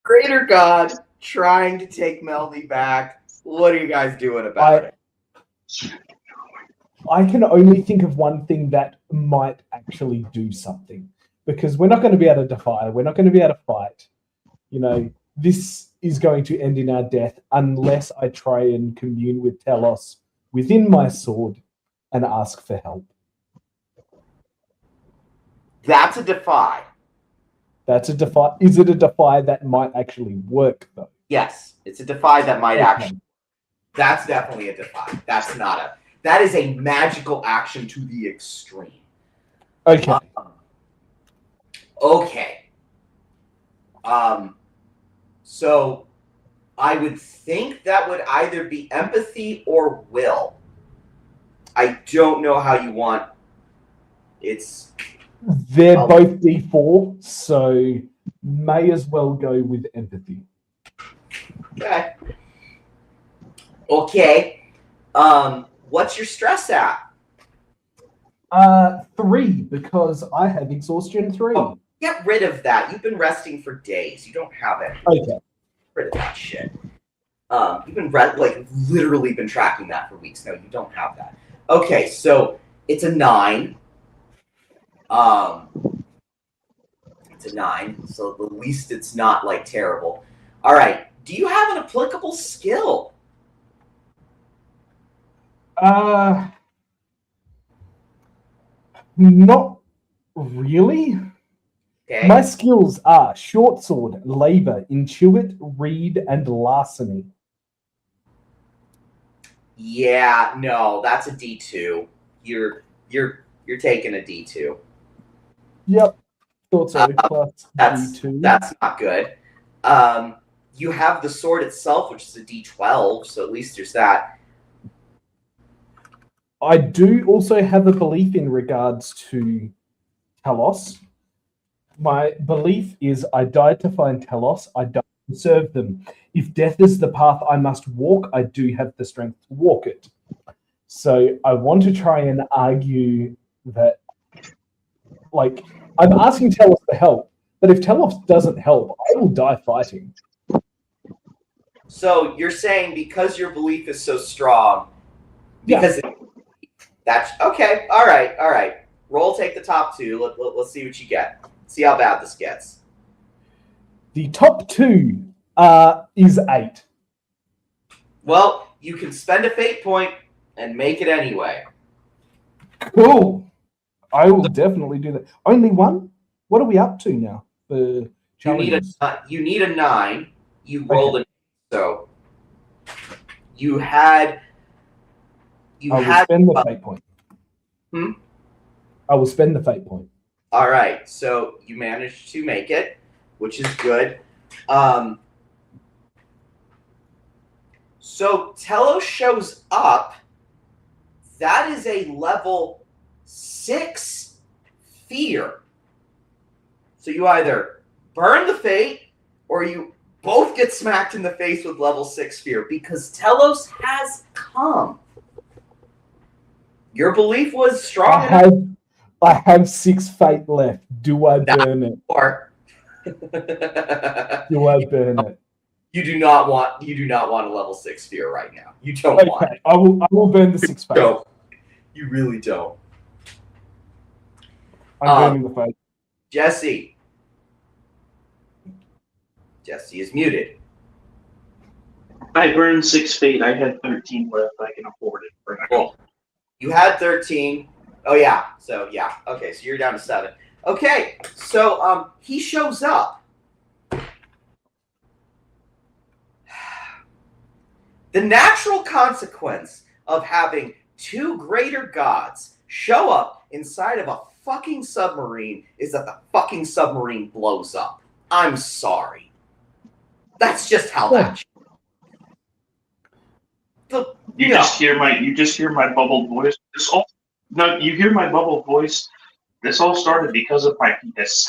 Greater God trying to take Melody back. What are you guys doing about it? I can only think of one thing that might actually do something. Because we're not going to be able to defy, we're not going to be able to fight. You know, this is going to end in our death unless I try and commune with Telos within my sword and ask for help. That's a defy. That's a defy. Is it a defy that might actually work, though? Yes, it's a defy that might actually. That's definitely a defy. That's not a. That is a magical action to the extreme. Okay. Okay. So I would think that would either be empathy or will. I don't know how you want. They're both D4, so may as well go with empathy. Okay. Okay. What's your stress at? 3, because I have exhaustion 3. Oh, get rid of that. You've been resting for days. You don't have it. Okay. Get rid of that shit. You've been literally been tracking that for weeks. No, you don't have that. Okay, so it's a 9. It's a 9, so at least it's not like terrible. All right. Do you have an applicable skill? Not really. Okay. My skills are short sword, labor, intuit, read, and larceny. Yeah, no, that's a D2. You're taking a D2. Yep. Thought so. Plus D2. That's not good. You have the sword itself, which is a D12, so at least there's that. I do also have a belief in regards to Talos. My belief is I died to find Talos, I died to serve them. If death is the path I must walk, I do have the strength to walk it. So I want to try and argue that, like, I'm asking Talos for help, but if Talos doesn't help, I will die fighting. So you're saying because your belief is so strong, because that's okay. All right. Roll, take the top 2. Let's see what you get. See how bad this gets. The top 2 is 8. Well, you can spend a fate point and make it anyway. Cool. I will definitely do that. Only 1? What are we up to now for challenges? You need a 9. You rolled a 9, so you had. I will spend the fate point. I will spend the fate point. All right, so you managed to make it, which is good. So Telos shows up. That is a level 6 fear. So you either burn the fate or you both get smacked in the face with level 6 fear because Telos has come. Your belief was strong enough. I have 6 fate left. Do I burn it? Do I burn it? You do not want a level 6 fear right now. You don't want it. I will burn the 6 fate. No, you really don't. I'm burning the fate. Jesse is muted. I burned 6 fate. I had 13 left. I can afford it for now. Cool. You had 13. Oh yeah. So yeah. Okay. So you're down to 7. Okay. So he shows up. The natural consequence of having 2 greater gods show up inside of a fucking submarine is that the fucking submarine blows up. I'm sorry. That's just how that. You just hear my bubbled voice. You hear my bubbled voice. This all started because of my penis.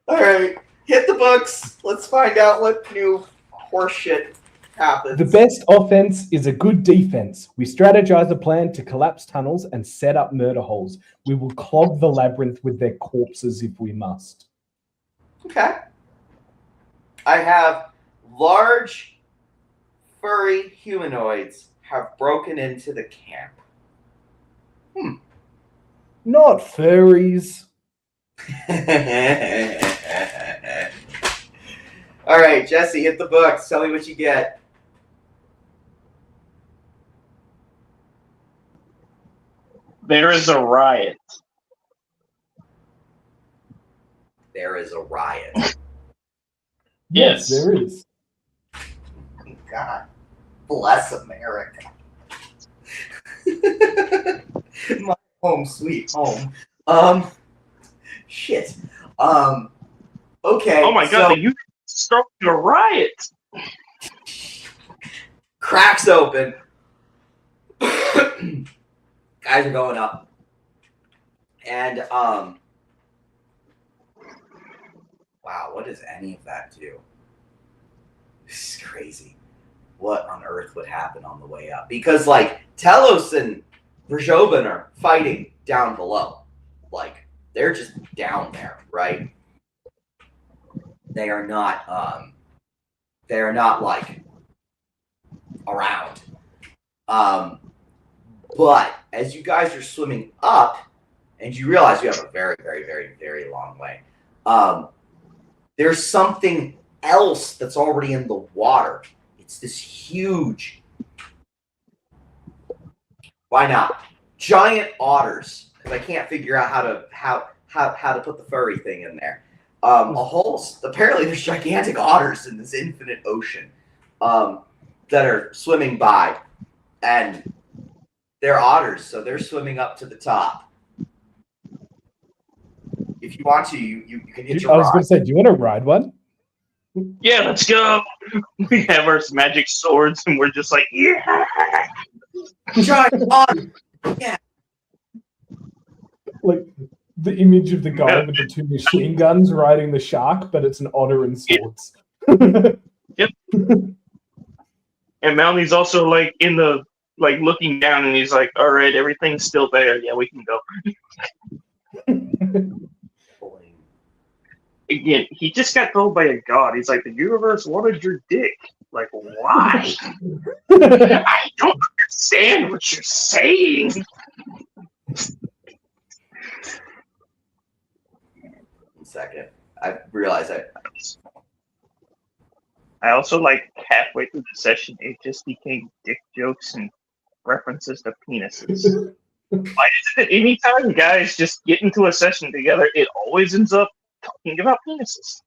All right, hit the books. Let's find out what new horseshit happens. The best offense is a good defense. We strategize a plan to collapse tunnels and set up murder holes. We will clog the labyrinth with their corpses if we must. Okay. I have large, furry humanoids have broken into the camp. Not furries. All right, Jesse, hit the books. Tell me what you get. There is a riot. There is a riot. Yes, there is. God bless America. home sweet home. Shit. Okay. Oh my god, you started a riot. Cracks open. Guys are going up. And wow, what does any of that do? This is crazy. What on earth would happen on the way up? Because like Telos and Vrjobin are fighting down below. Like they're just down there, right? They are not like around. But as you guys are swimming up, and you realize you have a very, very, very, very long way, there's something else that's already in the water. It's this huge, why not? Giant otters. Because I can't figure out how to put the furry thing in there. Apparently there's gigantic otters in this infinite ocean that are swimming by, and they're otters, so they're swimming up to the top. If you want to, you can hit your I was going to say, do you want to ride one? Yeah, let's go. We have our magic swords, and we're just like, yeah. Giant otter. Yeah. Like the image of the guy with the two machine guns riding the shark, but it's an otter and swords. Yep. And Malny's also like in the looking down, and he's like, "All right, everything's still there. Yeah, we can go." Again, he just got told by a god. He's like, "The universe wanted your dick." Like, why? I don't understand what you're saying. Second, I realized I also like halfway through the session, it just became dick jokes and references to penises. Why is it that anytime guys just get into a session together, it always ends up talking about penises?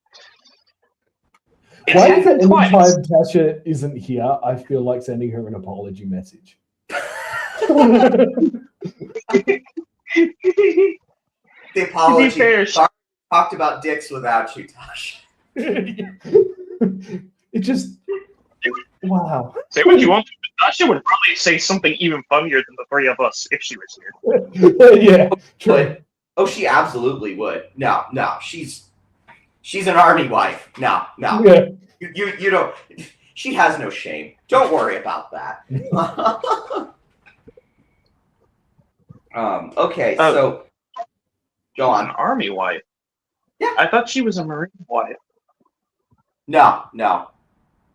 It's Why is it twice. anytime Tasha isn't here, I feel like sending her an apology message? the apology. To be fair, talked about dicks without you, Tasha. It just, wow. Say what you want. Tasha would probably say something even funnier than the three of us if she was here. Yeah, true. Oh, she absolutely would. No, she's an army wife. No. Yeah. You don't. She has no shame. Don't worry about that. Okay, so go on. An army wife. Yeah. I thought she was a Marine wife. No.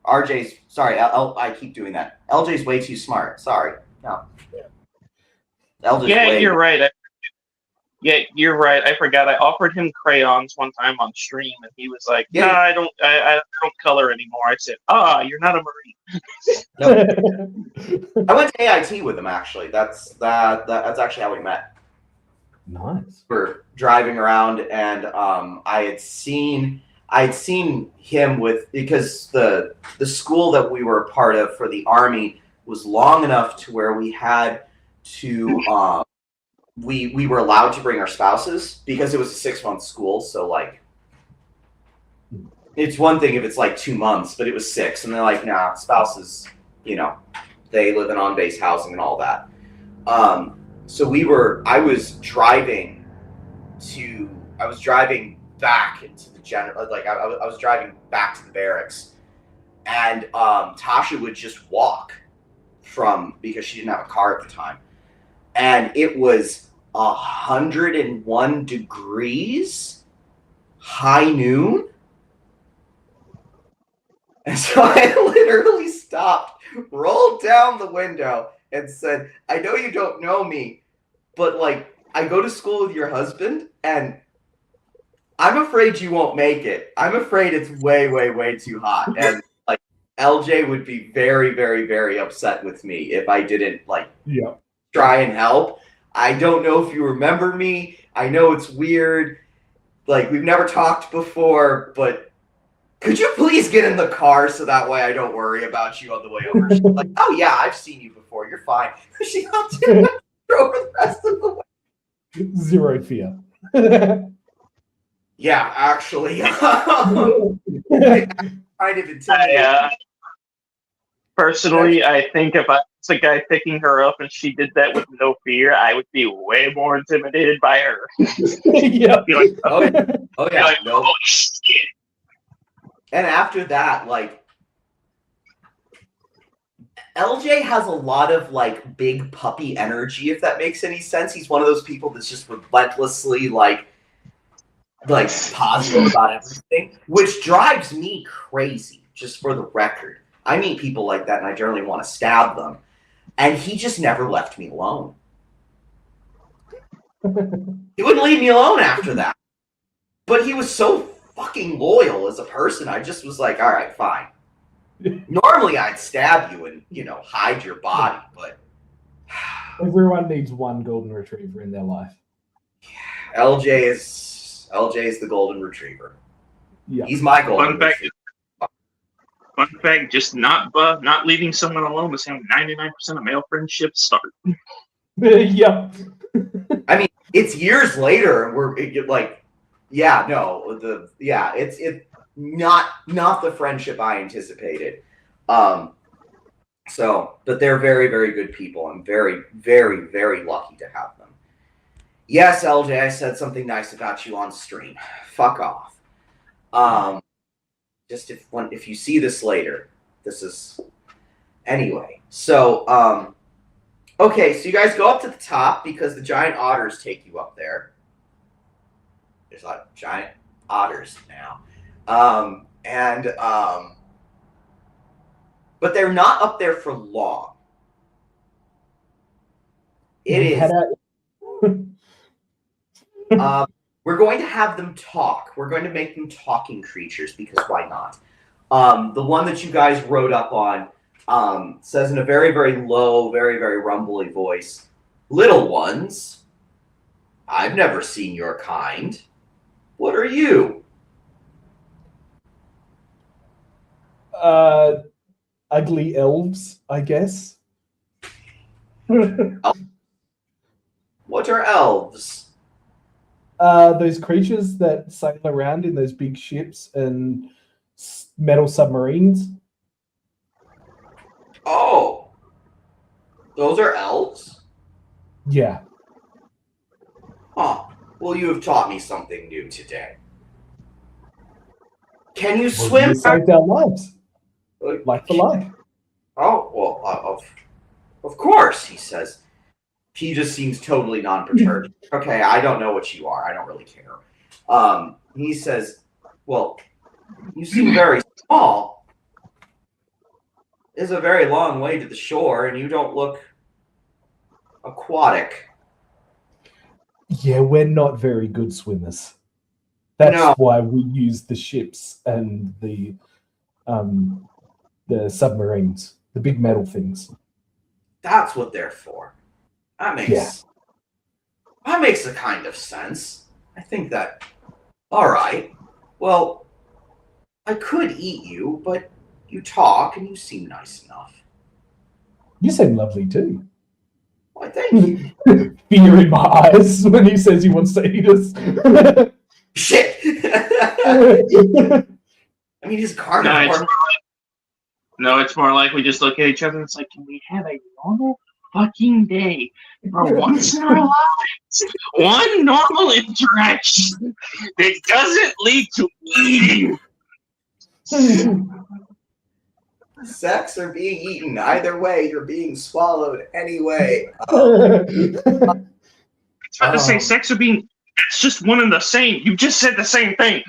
RJ's sorry. I keep doing that. LJ's way too smart. Sorry. No. You're right. You're right. I forgot. I offered him crayons one time on stream, and he was like, "No, I don't color anymore." I said, you're not a Marine." Nope. I went to AIT with him actually. That's actually how we met. Nice. We're driving around, and I had seen him because the school that we were a part of for the Army was long enough to where we had to we were allowed to bring our spouses because it was a 6-month school. So like, it's one thing if it's like 2 months, but it was 6, and they're like, nah, spouses, they live in on-base housing and all that. So I was driving back into the general, like I was driving back to the barracks, and Tasha would just walk because she didn't have a car at the time, and it was 101 degrees, high noon, and so I literally stopped, rolled down the window, and said, "I know you don't know me, but like I go to school with your husband, and I'm afraid you won't make it. I'm afraid it's way, way, way too hot." And like LJ would be very, very, very upset with me if I didn't try and help. I don't know if you remember me. I know it's weird. Like, we've never talked before, but could you please get in the car so that way I don't worry about you on the way over? She's like, "Oh yeah, I've seen you before. You're fine." She hopped in and drove the rest of the way. Zero fear. Yeah, actually, kind of intimidating. Personally, I think if I was the guy picking her up and she did that with no fear, I would be way more intimidated by her. Yeah. Be like, Oh yeah, oh be yeah, like, no. oh shit. And after that, like LJ has a lot of like big puppy energy, if that makes any sense. He's one of those people that's just relentlessly like positive about everything, which drives me crazy, just for the record. I meet people like that and I generally want to stab them. And he just never left me alone. He wouldn't leave me alone after that. But he was so fucking loyal as a person, I just was like, all right, fine. Normally I'd stab you and, hide your body, but Everyone needs one golden retriever in their life. LJ is the golden retriever. Yeah. He's my golden retriever. Fun fact, just not leaving someone alone is how 99% of male friendships start. Yeah. I mean, it's years later, and it's not the friendship I anticipated. But they're very, very good people. I'm very, very, very lucky to have them. Yes, LJ, I said something nice about you on stream. Fuck off. Just if you see this later, this is anyway. So, okay, so you guys go up to the top because the giant otters take you up there. There's like giant otters now. But they're not up there for long. We're going to have them talk. We're going to make them talking creatures because why not? The one that you guys wrote up on says in a very, very low, very, very rumbly voice, "Little ones, I've never seen your kind. What are you?" Ugly elves, I guess. What are elves? Those creatures that sail around in those big ships and metal submarines. Oh, those are elves? Yeah. Huh. Well, you have taught me something new today. Can you swim? You saved our lives. Like for life. Oh, well, of course, he says. He just seems totally non-perturbed. Okay, I don't know what you are. I don't really care. He says, well, you seem very small. It's a very long way to the shore, and you don't look aquatic. Yeah, we're not very good swimmers. That's why we use the ships and the submarines, the big metal things. That's what they're for. That makes a kind of sense. I think that. All right. Well, I could eat you, but you talk and you seem nice enough. You seem lovely too. Why, thank you. Fear in my eyes when he says he wants to eat us. Shit. I mean, he's carnivore. It's more like we just look at each other and it's like, can we have a normal fucking day for once in our lives? One normal interaction that doesn't lead to eating. Sex or being eaten, either way, you're being swallowed anyway. I was about to say sex or being. It's just one and the same. You just said the same thing.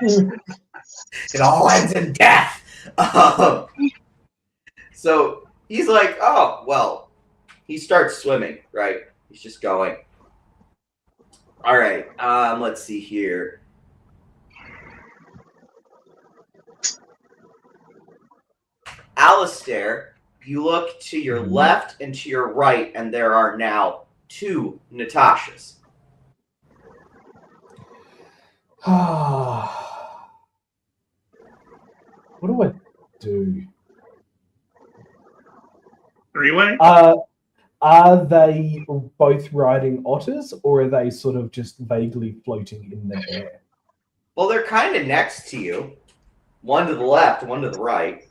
It all ends in death. So he's like, oh, well, he starts swimming, right? He's just going. All right, let's see here. Alistair, you look to your left and to your right, and there are now 2 Natashas. What do I do? 3-way? Are they both riding otters, or are they sort of just vaguely floating in the air? Well, they're kind of next to you. One to the left, one to the right.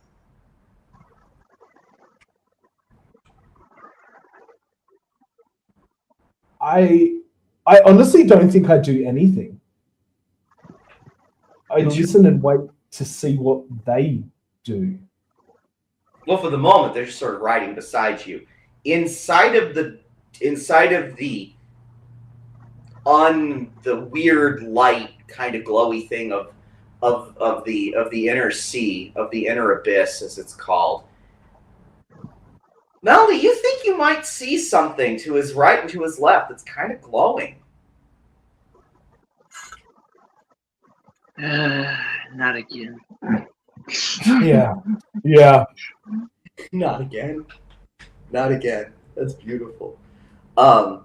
I honestly don't think I do anything. I listen and wait to see what they do. Well, for the moment, they're just sort of riding beside you. Inside of the weird light kind of glowy thing of the inner sea, of the inner abyss, as it's called. Melanie, you think you might see something to his right and to his left that's kind of glowing. Not again. Yeah. Not again. Not again. That's beautiful. I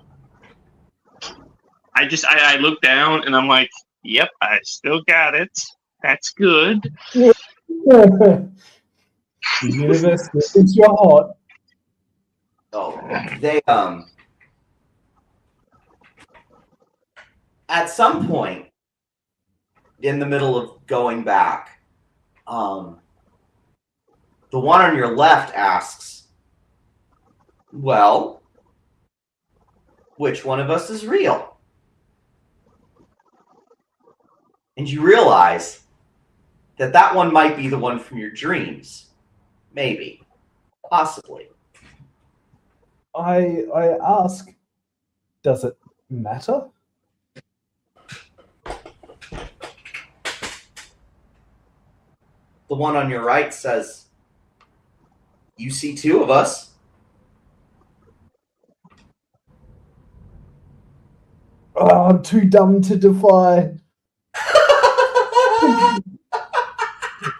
look down and I'm like, yep, I still got it. That's good. The universe listens your heart. Oh, they at some point in the middle of going back, the one on your left asks, well, which one of us is real? And you realize that one might be the one from your dreams. Maybe. Possibly. I ask, does it matter? The one on your right says, you see two of us. Oh, I'm too dumb to defy.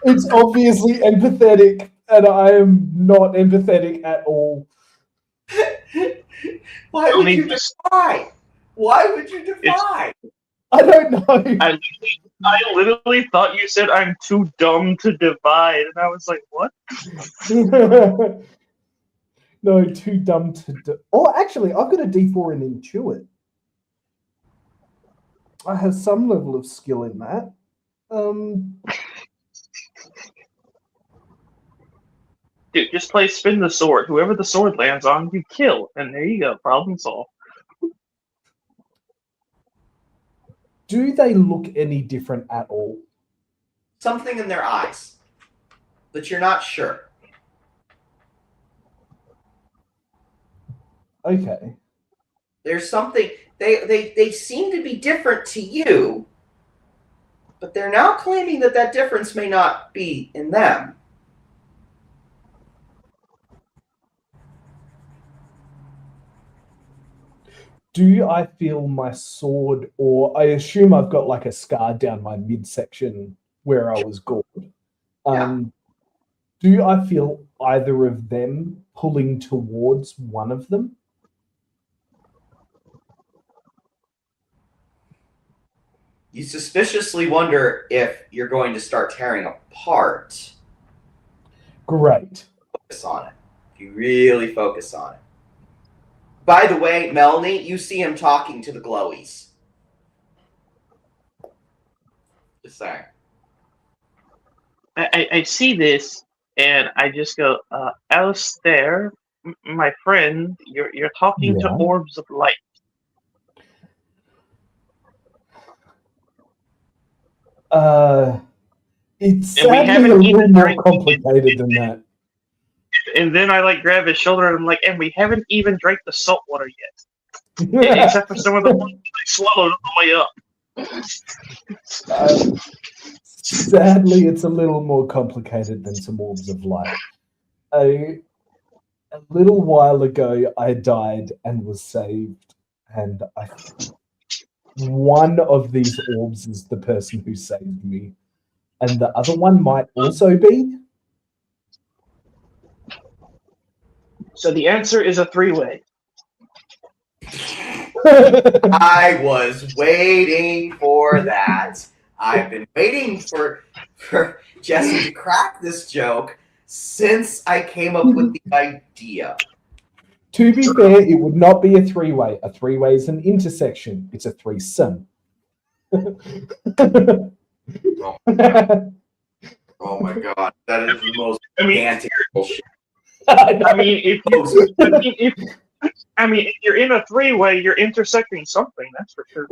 It's obviously empathetic, and I am not empathetic at all. Why would you defy? Why would you defy? I don't know. I literally thought you said I'm too dumb to divide, and I was like, what? No, too dumb to... Oh, actually, I've got a D4 in Intuit. I have some level of skill in that. Dude, just play spin the sword. Whoever the sword lands on, you kill. And there you go. Problem solved. Do they look any different at all? Something in their eyes, but you're not sure. Okay. There's something, they seem to be different to you, but they're now claiming that difference may not be in them. Do I feel my sword, or I assume I've got like a scar down my midsection where I was gored. Do I feel either of them pulling towards one of them? You suspiciously wonder if you're going to start tearing apart. Great. Focus on it. If you really focus on it. By the way, Melanie, you see him talking to the glowies. Just saying. I see this, and I just go, Alistair, my friend, you're talking to orbs of light. It's sadly a little more complicated than that. And then I grab his shoulder and I'm like, and we haven't even drank the salt water yet. Except for some of the ones I swallowed on the way up. Sadly, it's a little more complicated than some orbs of light. A little while ago, I died and was saved, and one of these orbs is the person who saved me, and the other one might also be. So the answer is a 3-way. I was waiting for that. I've been waiting for Jesse to crack this joke since I came up with the idea. To be fair, it would not be a three-way. A three-way is an intersection. It's a threesome. Oh my god, that is the most romantic bullshit. I mean, if you're in a three-way, you're intersecting something. That's for sure.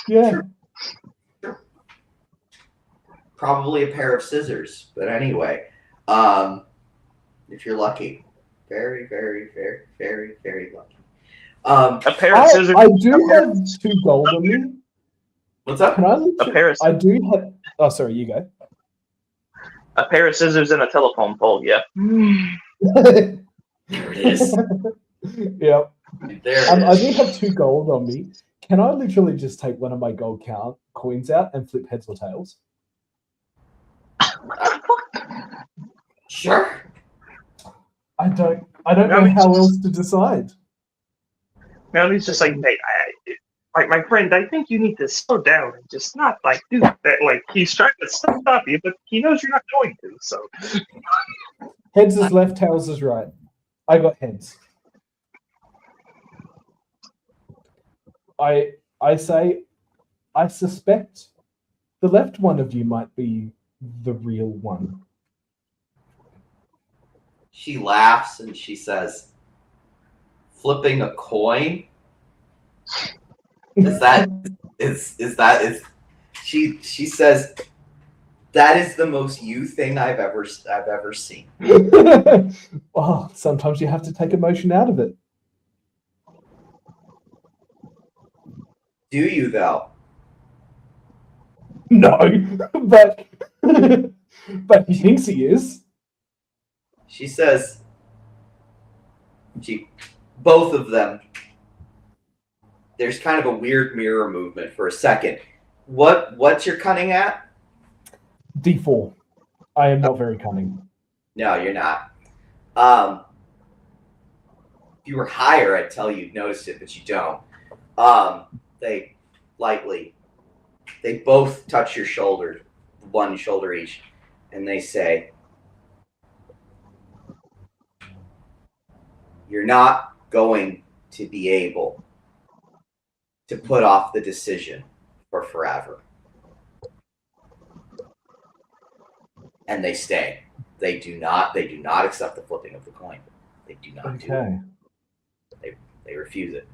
Yeah. Probably a pair of scissors, but anyway, if you're lucky, very, very, very, very, very lucky. A pair of scissors. I do have 2 gold on me. What's up? Can I? A pair of I do have. Oh, sorry. You go. A pair of scissors and a telephone pole. Yeah. There it is. Yeah. There I it do is. have 2 gold on me. Can I literally just take one of my gold coins out and flip heads or tails? Sure. I don't know how else to decide. Now he's just like, hey, my friend, I think you need to slow down and just not like do that. Like he's trying to stop you, but he knows you're not going to. So Heads is left, tails is right. I got heads. I say, I suspect the left one of you might be the real one. She laughs and she says, "Flipping a coin? Is that she says that is the most you thing I've ever seen." Oh, sometimes you have to take emotion out of it. Do you though? No, but he thinks he is. She says, both of them. There's kind of a weird mirror movement for a second. What's your cunning at? D4. I am not very cunning. No, you're not. If you were higher, I'd tell you you'd notice it, but you don't. They both touch your shoulder, one shoulder each, and they say, "You're not going to be able to put off the decision for forever." And they stay. They do not accept the flipping of the coin. They do not. Okay. They refuse it.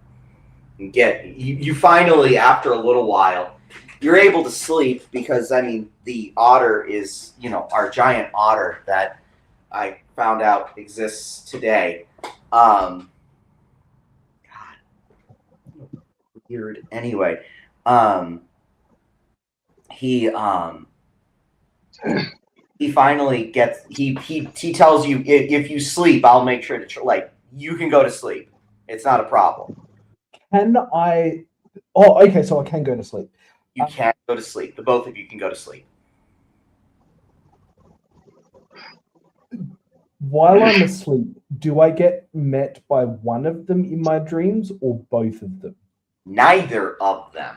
And you finally, after a little while, you're able to sleep because the otter is, our giant otter that I found out exists today. God, weird. Anyway, he finally gets he tells you, if you sleep, I'll make sure to you can go to sleep. It's not a problem. Can I? Oh, okay. So I can go to sleep. You can go to sleep. The both of you can go to sleep. While I'm asleep, do I get met by one of them in my dreams or both of them? Neither of them.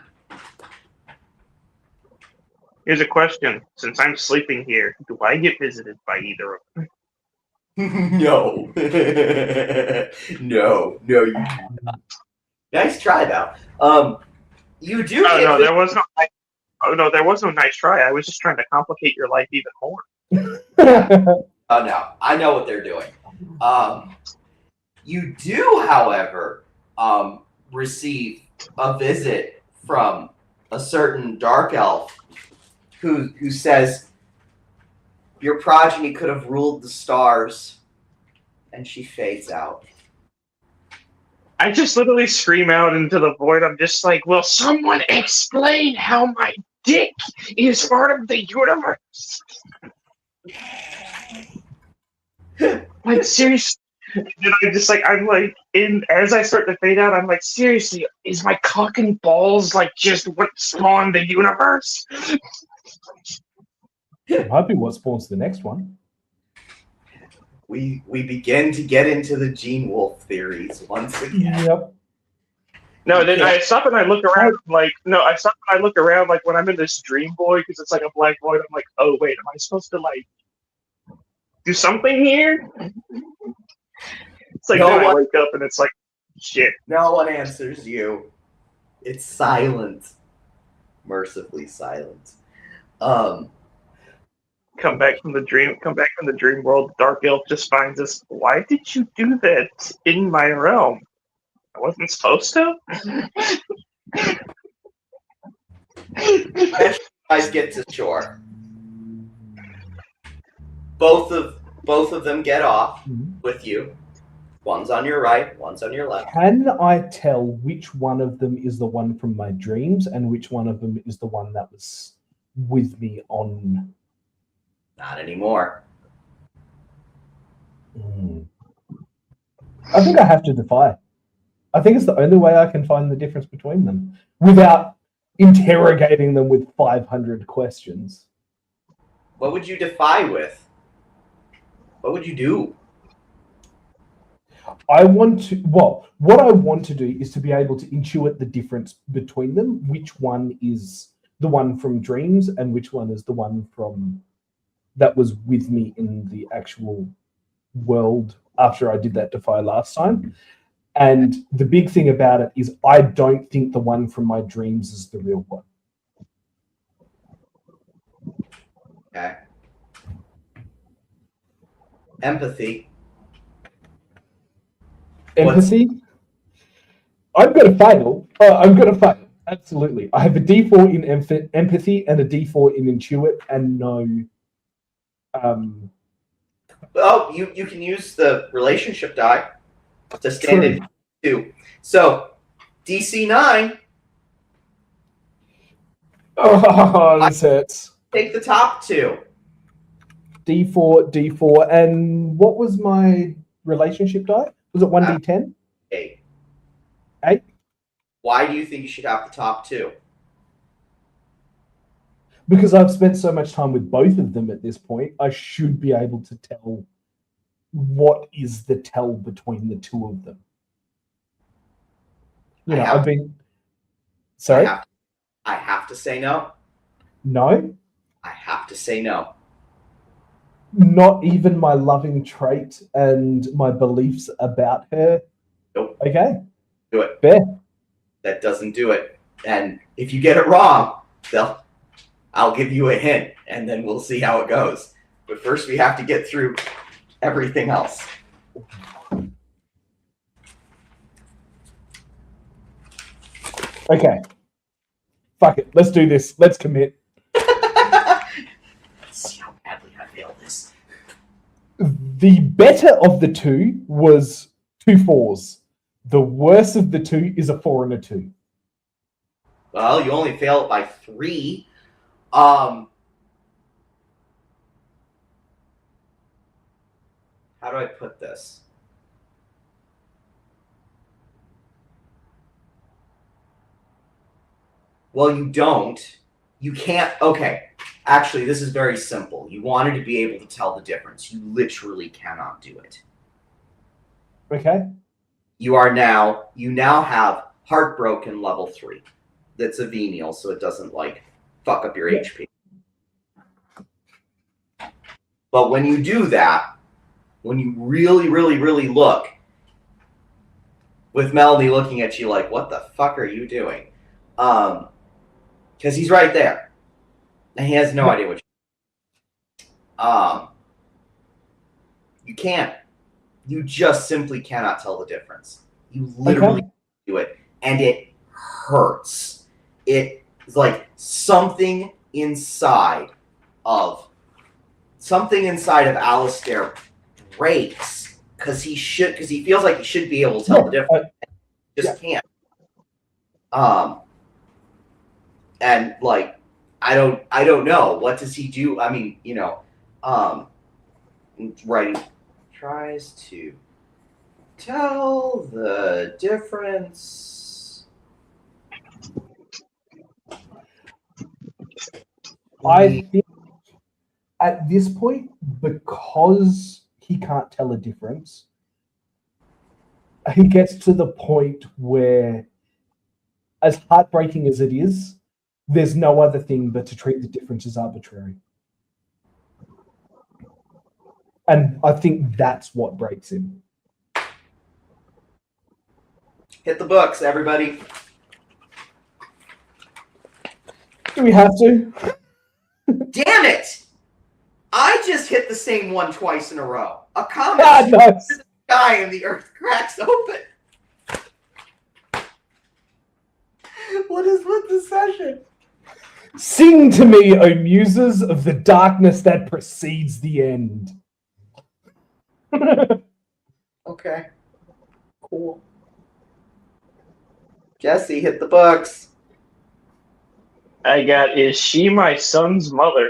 here's a question: since I'm sleeping here, do I get visited by either of them? No. No, you do not. Nice try, though. You do. No, there was no. There was no nice try. I was just trying to complicate your life even more. Oh no, I know what they're doing. You do, however, receive a visit from a certain dark elf who says your progeny could have ruled the stars, and she fades out. I just literally scream out into the void. I'm just like, will someone explain how my dick is part of the universe? Like, seriously. And as I start to fade out, I'm like, seriously, is my cock and balls just what spawned the universe? It might be what spawns the next one. We begin to get into the Gene Wolfe theories once again. Yep. No, then I stop and I look around. I stop and I look around when I'm in this dream void because it's like a black void. I'm like, oh wait, am I supposed to do something here? It's like No then I one- wake up and it's like, shit. No one answers you. It's silent. Mercifully silent. Come back from the dream world. Dark Elf just finds us. Why did you do that in my realm? I wasn't supposed to. Eventually, you guys get to shore. Both of them get off with you. One's on your right, one's on your left. Can I tell which one of them is the one from my dreams and which one of them is the one that was with me on? Not anymore. I think I have to defy. I think it's the only way I can find the difference between them without interrogating them with 500 questions. What would you defy with? What would you do? What I want to do is to be able to intuit the difference between them, which one is the one from dreams and which one is the one from that was with me in the actual world after I did that defy last time. And the big thing about it is I don't think the one from my dreams is the real one. Okay. Empathy. Empathy? I'm going to fail. I'm going to fail. Absolutely. I have a D4 in empathy and a D4 in intuit and no... Oh, you can use the relationship die to stand in two. So, DC 9. Oh, this hurts. Take the top two. D4. And what was my relationship die? Was it 1D10? 8. 8? Why do you think you should have the top two? Because I've spent so much time with both of them at this point, I should be able to tell what is the tell between the two of them. You know, I've been... Sorry? I have to say no. No? I have to say no. Not even my loving trait and my beliefs about her? Nope. Okay. Do it. Fair. That doesn't do it. And if you get it wrong, I'll give you a hint, and then we'll see how it goes. But first, we have to get through everything else. Okay. Fuck it. Let's do this. Let's commit. Let's see how badly I fail this. The better of the two was 2 4s. The worst of the two is a 4 and a 2. Well, you only fail it by 3. How do I put this? Well, you don't. You can't. Okay. Actually, this is very simple. You wanted to be able to tell the difference. You literally cannot do it. Okay. You now have Heartbroken level 3. That's a venial, so it doesn't fuck up your HP. But when you do that, when you really, really, really look, with Melanie looking at you like, what the fuck are you doing? Because he's right there. And he has no idea what you can't. You just simply cannot tell the difference. You literally do it. And it hurts. It's like something inside of Alistair breaks because he feels like he should be able to tell the difference. Just can't. And I don't know. What does he do? I mean, writing tries to tell the difference. I think at this point, because he can't tell a difference, he gets to the point where, as heartbreaking as it is, there's no other thing but to treat the difference as arbitrary. And I think that's what breaks him. Hit the books, everybody. Do we have to? Damn it! I just hit the same one twice in a row. A comet Nice. the sky and the earth cracks open. What is with the session? Sing to me, O muses of the darkness that precedes the end. Okay. Cool. Jesse, hit the books. I got, is she my son's mother?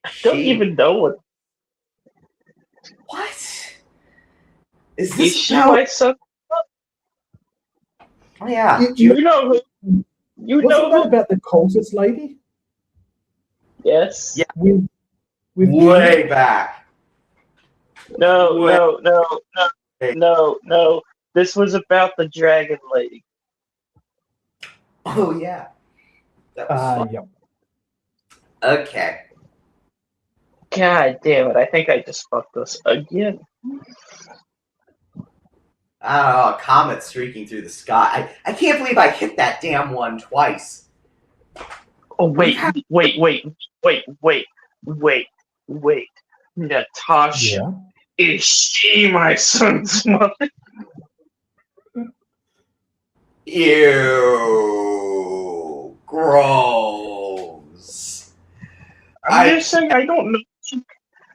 I don't even know what. What? Is Is this she about... my son? Oh, yeah. You know who? You know Wasn't that who? about the cultist lady? Yes. Yeah. With Way back. No. Hey. No. This was about the Dragon Lady. Oh, yeah. That was fun. Yep. Okay. God damn it! I think I just fucked us again. Oh, a comet streaking through the sky. I can't believe I hit that damn one twice. Oh wait. Natasha, Yeah. is she my son's mother? Ew. Gross. I'm just saying I don't know.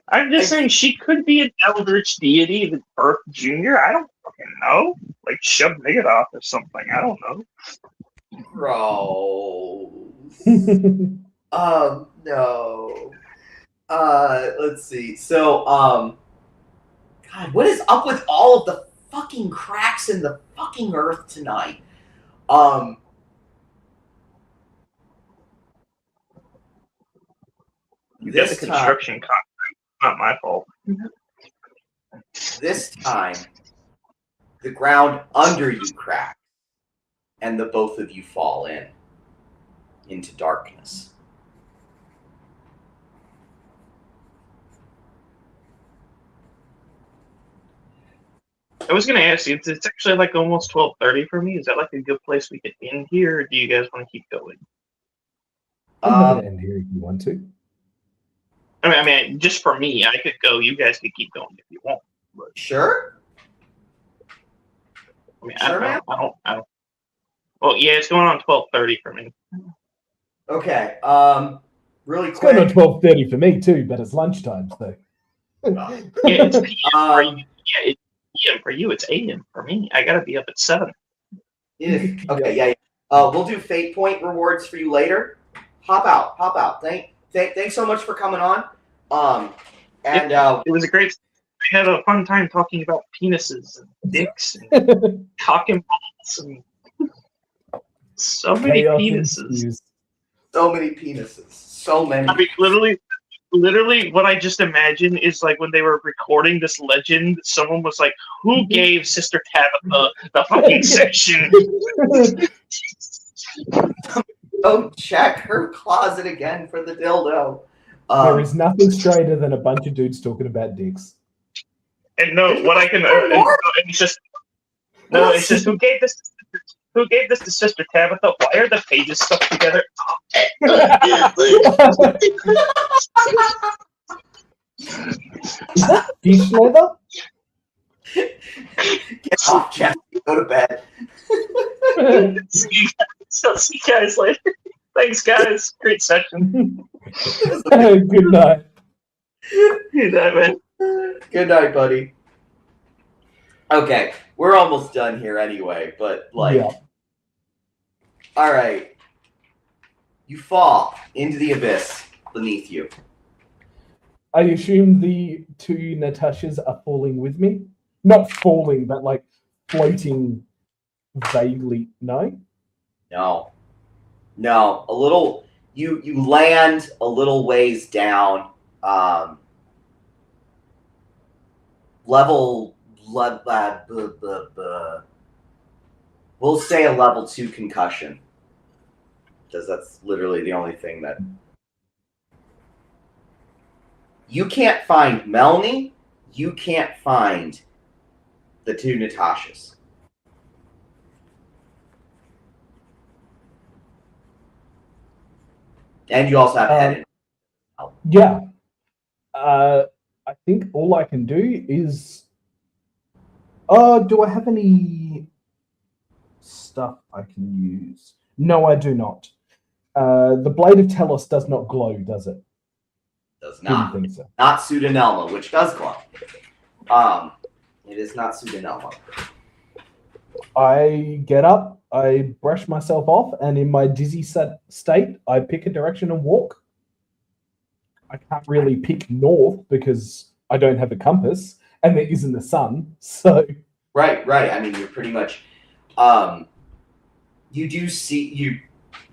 I'm just saying she could be an eldritch deity that birthed Junior. I don't fucking know. Like shove Megadoth or something. I don't know. Gross. No. Let's see. So, God, what is up with all of the fucking cracks in the fucking earth tonight? You got the This time, construction contract. Not my fault. this time, the ground under you cracks, and the both of you fall into darkness. I was gonna ask you. It's actually like almost 12:30 for me. Is that like a good place we could end here, or do you guys want to keep going? I'm happy to end here if you want to. I mean, just for me, I could go. You guys could keep going if you want. But, Sure. I mean, Sure, man. I don't. Well, yeah, it's going on 12:30 for me. Okay. Really It's going on quick. 12:30 for me too, but it's lunchtime, so. Yeah, it's PM for you. Um, Yeah, it's PM for you. It's AM for me. I gotta be up at 7. Okay. Yeah. We'll do fate point rewards for you later. Hop out. Thanks so much for coming on. And It was a great. I had a fun time talking about penises and dicks and cock and balls and so many Chaos penises. ensues. so many penises. So many. I mean, literally, what I just imagine is like when they were recording this legend, someone was like, "Who gave Sister Tabitha the fucking section?" Oh, check her closet again for the dildo. There is nothing straighter than a bunch of dudes talking about dicks. And no, what I can, it's just who gave this to Sister Tabitha? Why are the pages stuck together? Is that fish leather? Get off, Jeff. Go to bed. See you guys later. Thanks, guys. Great session. Good night. Good night, man. Good night, buddy. Okay, we're almost done here anyway, but like, Yeah. all right. You fall into the abyss beneath you. I assume the two Natashas are falling with me. Not falling, but like floating vaguely. No? No. A little. You land a little ways down. Level. We'll say a level 2 concussion That's literally the only thing that you can't find. Melanie, you can't find the two Natashas. And you also have Ed. Yeah. I think all I can do is. Do I have any stuff I can use? No, I do not. The Blade of Telos does not glow, does it? Does not. Didn't think so. Not Pseudonelma, which does glow. It is not Pseudonelma. I get up, I brush myself off, and in my dizzy state, I pick a direction and walk. I can't really pick north because I don't have a compass, and there isn't the sun, so... Right. I mean, you're pretty much... you do see... You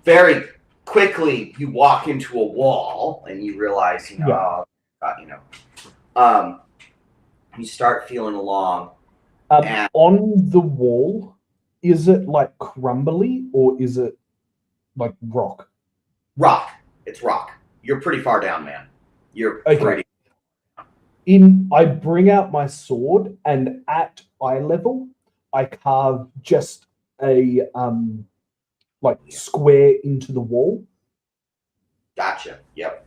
very quickly, you walk into a wall, and you realize, you start feeling along. On the wall, is it like crumbly or is it like rock? Rock. It's rock. You're pretty far down, man. You're pretty. I bring out my sword and at eye level, I carve just a square into the wall. Gotcha. Yep.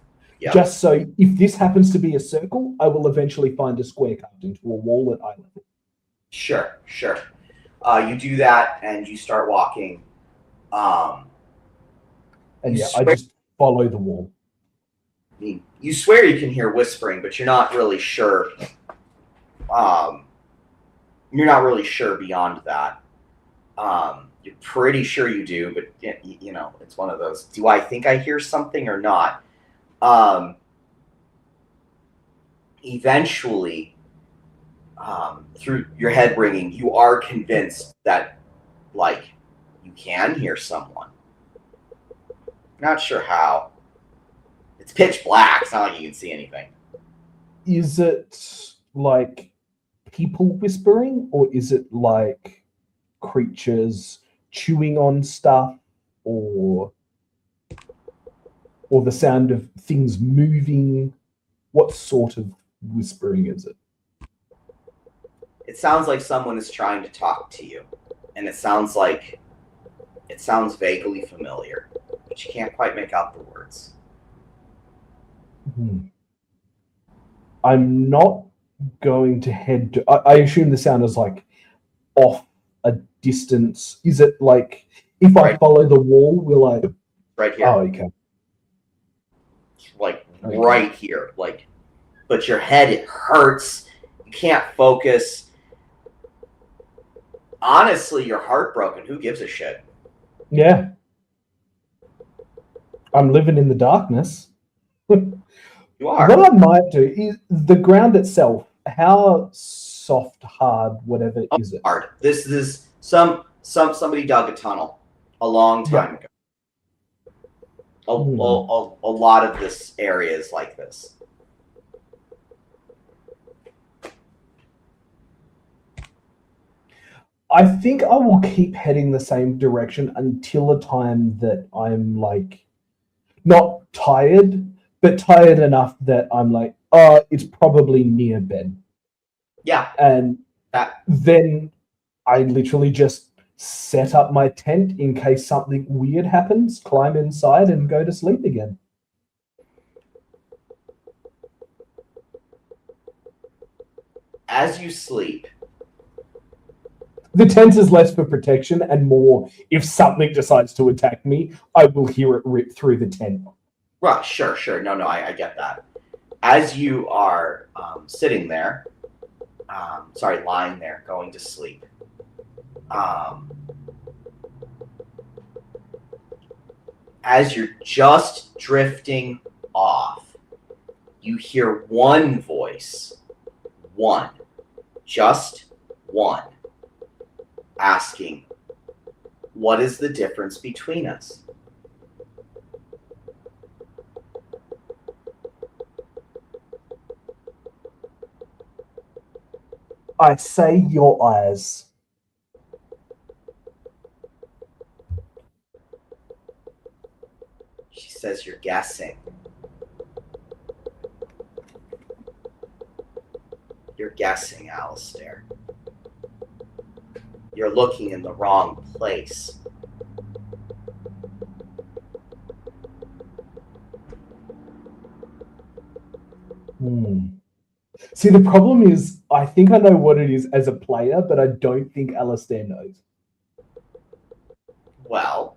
Just so if this happens to be a circle, I will eventually find a square carved into a wall at eye level. Sure. You do that and you start walking. I just follow the wall. I mean, you swear you can hear whispering, but you're not really sure. You're not really sure beyond that. You're pretty sure you do, but it's one of those. Do I think I hear something or not? Eventually, through your head ringing, you are convinced that, you can hear someone. Not sure how. It's pitch black. It's not like you can see anything. Is it like people whispering, or is it like creatures chewing on stuff, or the sound of things moving? What sort of whispering is it? It sounds like someone is trying to talk to you, and it sounds vaguely familiar, but you can't quite make out the words. I'm not going to head to... I assume the sound is like off a distance. Is it like if I follow the wall, will I... Right here. Oh, okay. Right here. But your head, it hurts. You can't focus. Honestly, you're heartbroken. Who gives a shit? Yeah. I'm living in the darkness. You are. What I might do is the ground itself, how soft, hard, whatever is it? Hard. This is somebody dug a tunnel a long time ago. A lot of this area is like this. I think I will keep heading the same direction until a time that I'm not tired, but tired enough that I'm it's probably near bed. Yeah. And then I literally just set up my tent in case something weird happens, climb inside and go to sleep again. As you sleep, the tent is less for protection and more if something decides to attack me, I will hear it rip through the tent. Right, sure. No, I get that. As you are sitting there, lying there, going to sleep, as you're just drifting off, you hear one voice, just one, asking, "What is the difference between us?" I say your eyes. says, "You're guessing. You're guessing, Alistair. You're looking in the wrong place." See, the problem is, I think I know what it is as a player, but I don't think Alistair knows. Well,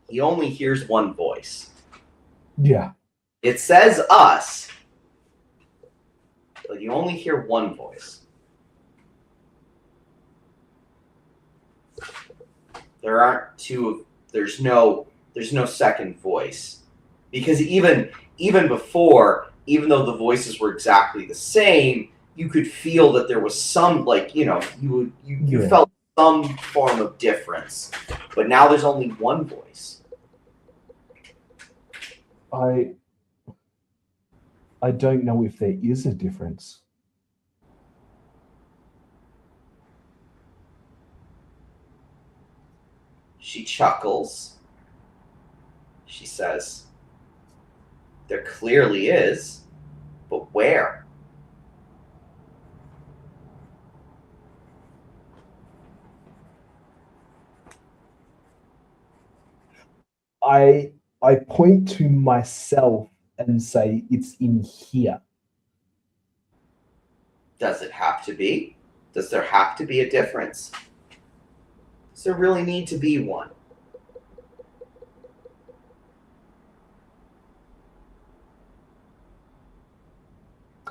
he only hears one voice. Yeah. It says us, but you only hear one voice. There aren't two. There's no second voice, because even before, even though the voices were exactly the same, you could feel that there was some, like, you felt some form of difference. But now there's only one voice. I don't know if there is a difference. She chuckles. She says, "There clearly is, but where?" I point to myself and say it's in here. Does it have to be? Does there have to be a difference? Does there really need to be one?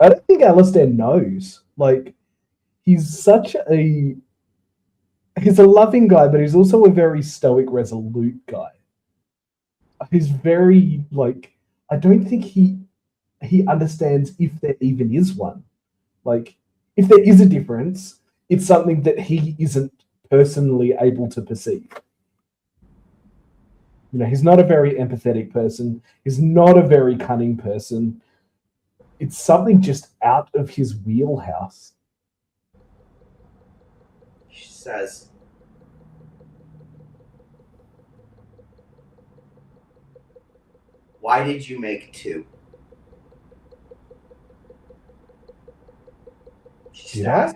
I don't think Alistair knows. Like, he's a loving guy, but he's also a very stoic, resolute guy. He's very, like, I don't think he understands if there even is one. Like, if there is a difference, it's something that he isn't personally able to perceive. He's not a very empathetic person. He's not a very cunning person. It's something just out of his wheelhouse. She says, "Why did you make two?" She says,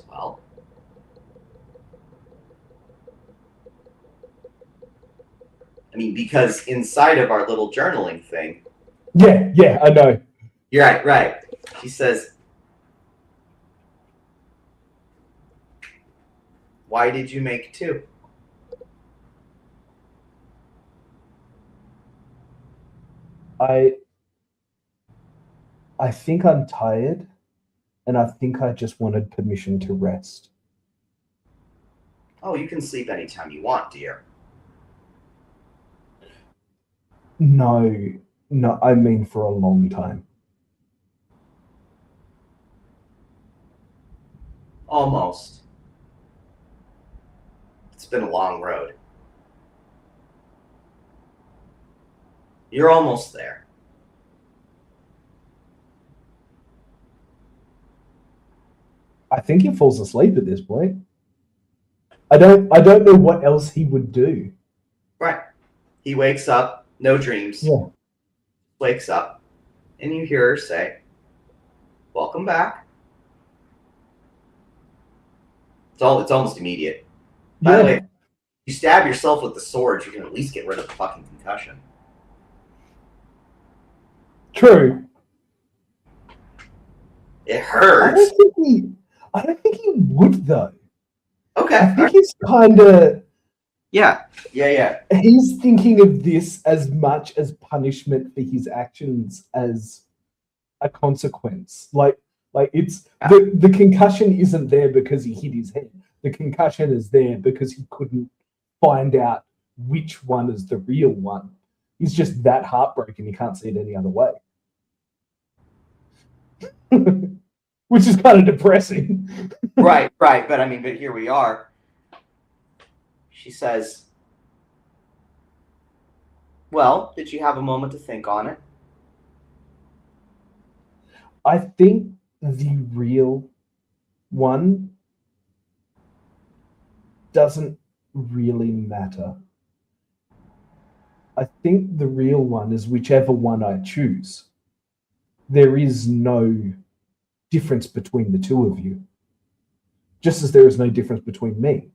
"Well, I mean, because inside of our little journaling thing." Yeah, I know. You're right. She says, "Why did you make two?" I think I'm tired, and I think I just wanted permission to rest. "Oh, you can sleep anytime you want, dear." No, I mean for a long time. Almost. It's been a long road. You're almost there. I think he falls asleep at this point. I don't know what else he would do. Right. He wakes up, no dreams. Yeah. Wakes up, and you hear her say, "Welcome back." It's almost immediate. By the way, if you stab yourself with the sword, you can at least get rid of the fucking concussion. True. It hurts. I don't think he would, though. Okay. I think he's kind of... Yeah. He's thinking of this as much as punishment for his actions as a consequence. Like it's the concussion isn't there because he hit his head. The concussion is there because he couldn't find out which one is the real one. He's just that heartbroken he can't see it any other way. Which is kind of depressing. Right. But I mean, but here we are. She says, "Well, did you have a moment to think on it?" I think the real one doesn't really matter. I think the real one is whichever one I choose. There is no difference between the two of you, just as there is no difference between me.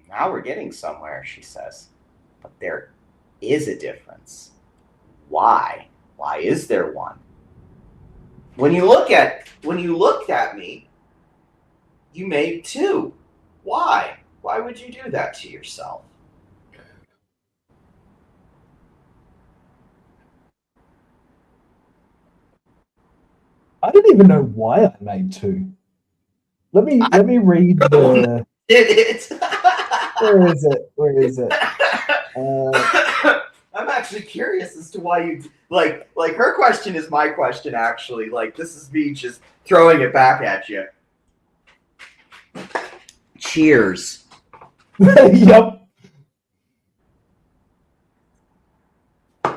Now we're getting somewhere, she says. But there is a difference. Why? Why is there one? When you looked at me, you made two. Why? Why would you do that to yourself? I don't even know why I made two. Let me read the. Did it? Where is it? Where is it? I'm actually curious as to why you like her question is my question actually. Like this is me just throwing it back at you. Cheers. Yep.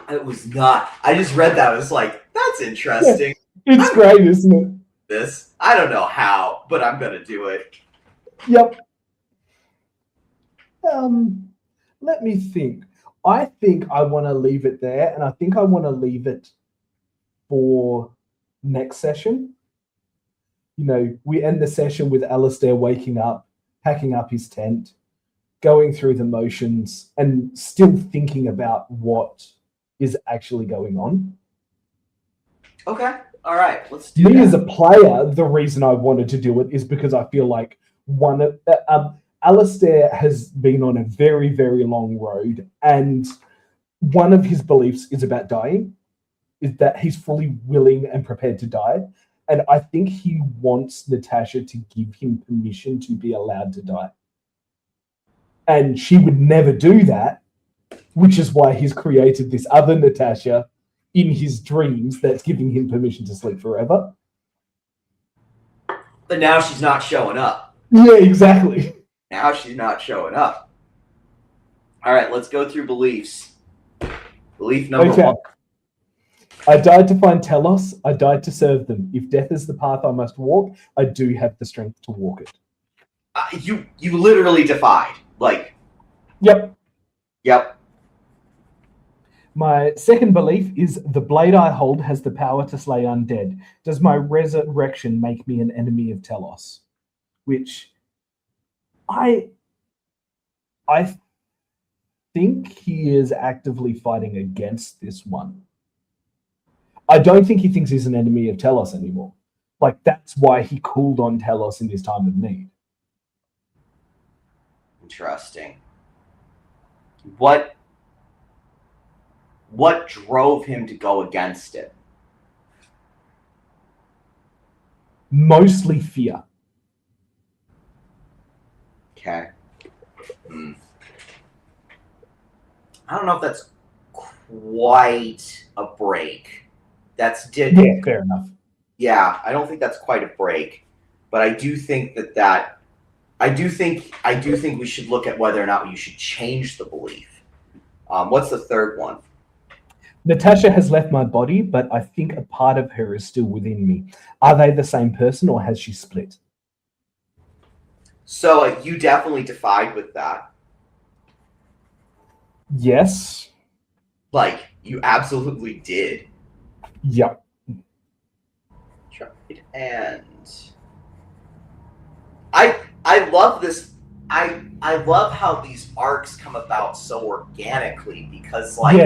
It was not. I just read that. I was like, that's interesting. Yeah, it's great, isn't it? This. I don't know how, but I'm gonna do it. Yep. Let me think. I think I want to leave it there, and I think I want to leave it for next session. You know, we end the session with Alistair waking up, packing up his tent, going through the motions, and still thinking about what is actually going on. Okay. All right. Let's do that. Me as a player, the reason I wanted to do it is because I feel like one of Alistair has been on a very, very long road, and one of his beliefs is about dying, is that he's fully willing and prepared to die. And I think he wants Natasha to give him permission to be allowed to die. And she would never do that, which is why he's created this other Natasha in his dreams that's giving him permission to sleep forever. But now she's not showing up. Yeah, exactly. Now she's not showing up. All right, let's go through beliefs. Belief number one. I died to find Telos. I died to serve them. If death is the path I must walk, I do have the strength to walk it. You literally defied. Like. Yep. Yep. My second belief is the blade I hold has the power to slay undead. Does my resurrection make me an enemy of Telos? Which I think he is actively fighting against this one. I don't think he thinks he's an enemy of Telos anymore. Like, that's why he called on Telos in his time of need. Interesting. What drove him to go against it? Mostly fear. Okay. I don't know if that's quite a break. Yeah, fair enough. Yeah, I don't think that's quite a break, but I do think I do think we should look at whether or not you should change the belief. What's the third one? Natasha has left my body, but I think a part of her is still within me. Are they the same person, or has she split? So you definitely defied with that. Yes. Like, you absolutely did. Yep. And I love this. I love how these arcs come about so organically because like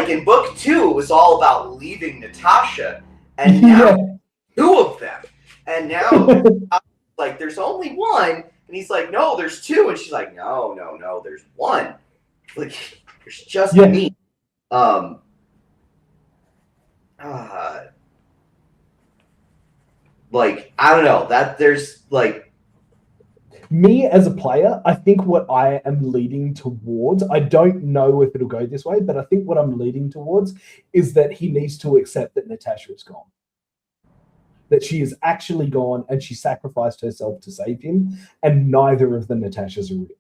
in book 2 it was all about leaving Natasha, and now two of them, and now like there's only one, and he's like, no, there's two, and she's like, no, there's one. Like, there's just me. Like, I don't know, that there's like me as a player, I think what I am leading towards, I don't know if it'll go this way, but I think what I'm leading towards is that he needs to accept that Natasha is gone. That she is actually gone and she sacrificed herself to save him, and neither of the Natashas are real.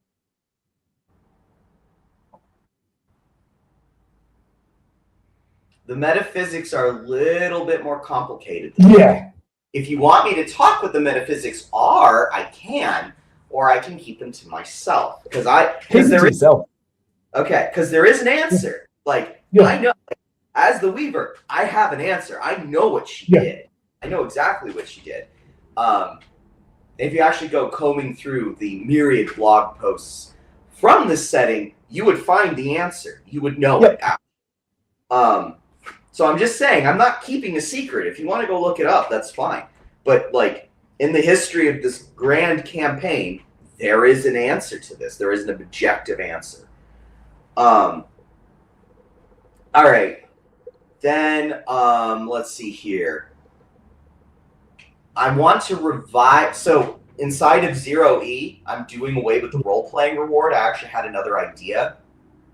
The metaphysics are a little bit more complicated. Yeah. If you want me to talk what the metaphysics are, I can, or I can keep them to myself because there is an answer. Like I know, as the Weaver, I have an answer. I know what she did. I know exactly what she did. If you actually go combing through the myriad blog posts from this setting, you would find the answer. You would know it. So I'm just saying, I'm not keeping a secret. If you want to go look it up, that's fine. But like in the history of this grand campaign, there is an answer to this. There is an objective answer. All right. Then let's see here. I want to revive. So inside of 0E, I'm doing away with the role-playing reward. I actually had another idea.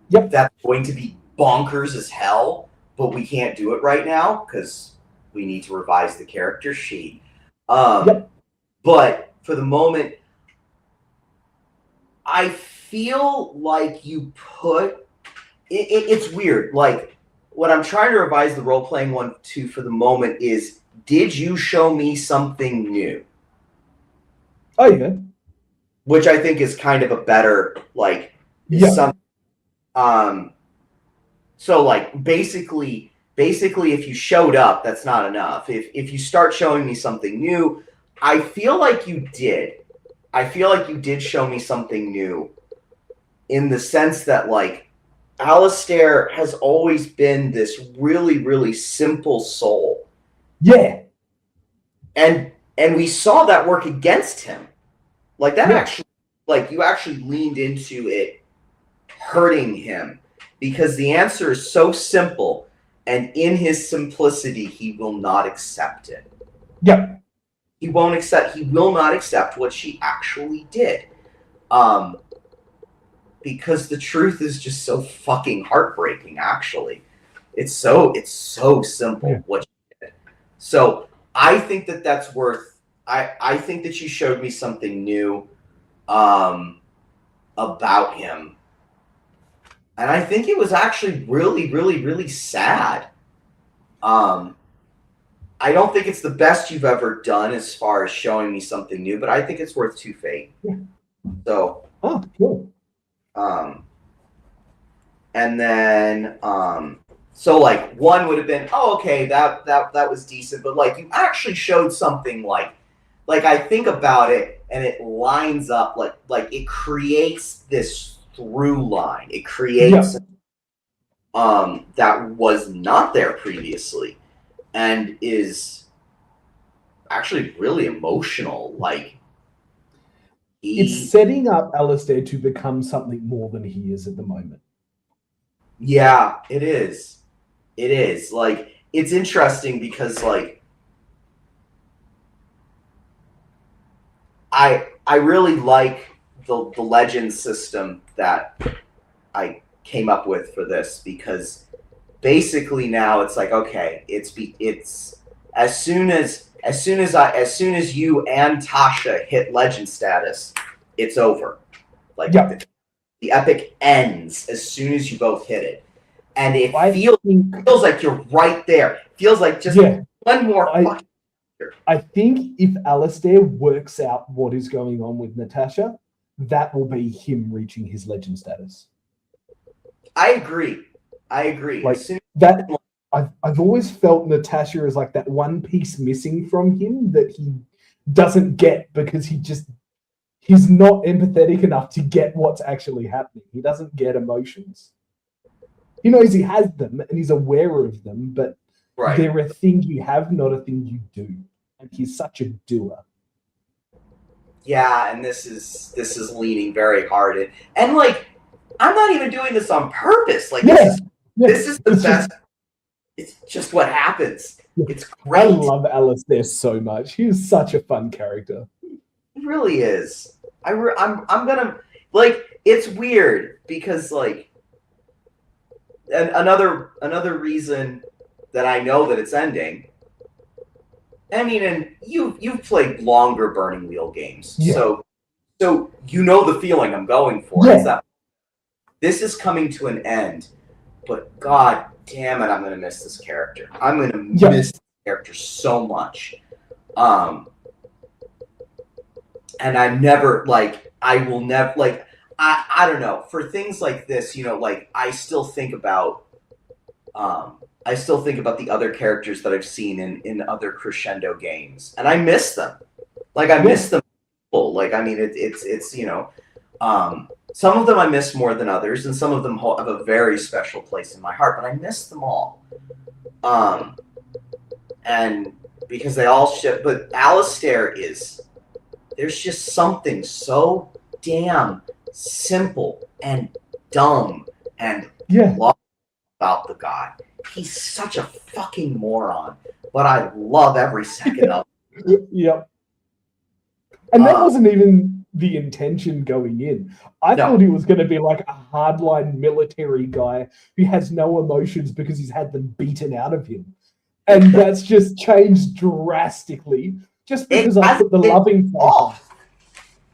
Yep. That's going to be bonkers as hell, but we can't do it right now because we need to revise the character sheet. But for the moment, I feel like you put... It's weird. Like, what I'm trying to revise the role-playing one to for the moment is, did you show me something new? Oh, yeah. Which I think is kind of a better, like, so like basically if you showed up, that's not enough. If you start showing me something new, I feel like you did. I feel like you did show me something new in the sense that like Alistair has always been this really, really simple soul. Yeah. And we saw that work against him. Like that actually, like you actually leaned into it hurting him because the answer is so simple, and in his simplicity, he will not accept it. Yeah. He will not accept what she actually did. Because the truth is just so fucking heartbreaking, actually. It's so simple what she did. So I think that that's worth... I think that she showed me something new about him. And I think it was actually really, really, really sad. I don't think it's the best you've ever done as far as showing me something new, but I think it's worth 2 fate. Yeah. So... Oh, cool. And then, so like 1 would have been, oh, okay, that was decent, but like you actually showed something like I think about it and it lines up like it creates this through line. It creates that was not there previously and is actually really emotional. Like it's setting up Alistair to become something more than he is at the moment. Yeah, it is. It is. Like, it's interesting because, like, I really like the legend system that I came up with for this because basically now it's like, okay, it's as soon as you and Tasha hit legend status, it's over. Like the epic ends as soon as you both hit it. And it feels like you're right there. It feels like just one more fucking... I think if Alistair works out what is going on with Natasha, that will be him reaching his legend status. I agree. Like that, I've always felt Natasha is like that one piece missing from him that he doesn't get because he's not empathetic enough to get what's actually happening. He doesn't get emotions. He knows he has them and he's aware of them, but they're a thing you have, not a thing you do. And he's such a doer. Yeah, and this is leaning very hard. And like, I'm not even doing this on purpose. Like, this is the best. It's just what happens. It's great. I love Alistair so much. He is such a fun character. He really is. I'm gonna, like, it's weird because, like, and another reason that I know that it's ending. I mean, and you've played longer Burning Wheel games, so you know the feeling I'm going for. It's that this is coming to an end, but god damn it, I'm gonna miss this character. I'm gonna miss this character so much. And I'm never like I will never like I don't know, for things like this, like I still think about the other characters that I've seen in other Crescendo games, and I miss them. Like I miss them. Like I mean, it's some of them I miss more than others, and some of them have a very special place in my heart. But I miss them all, and because they all ship. But Alistair there's just something so damn simple and dumb and about the guy. He's such a fucking moron, but I love every second of it. Yep. And that wasn't even the intention going in. I thought he was going to be like a hardline military guy who has no emotions because he's had them beaten out of him. And that's just changed drastically just because I put the loving part.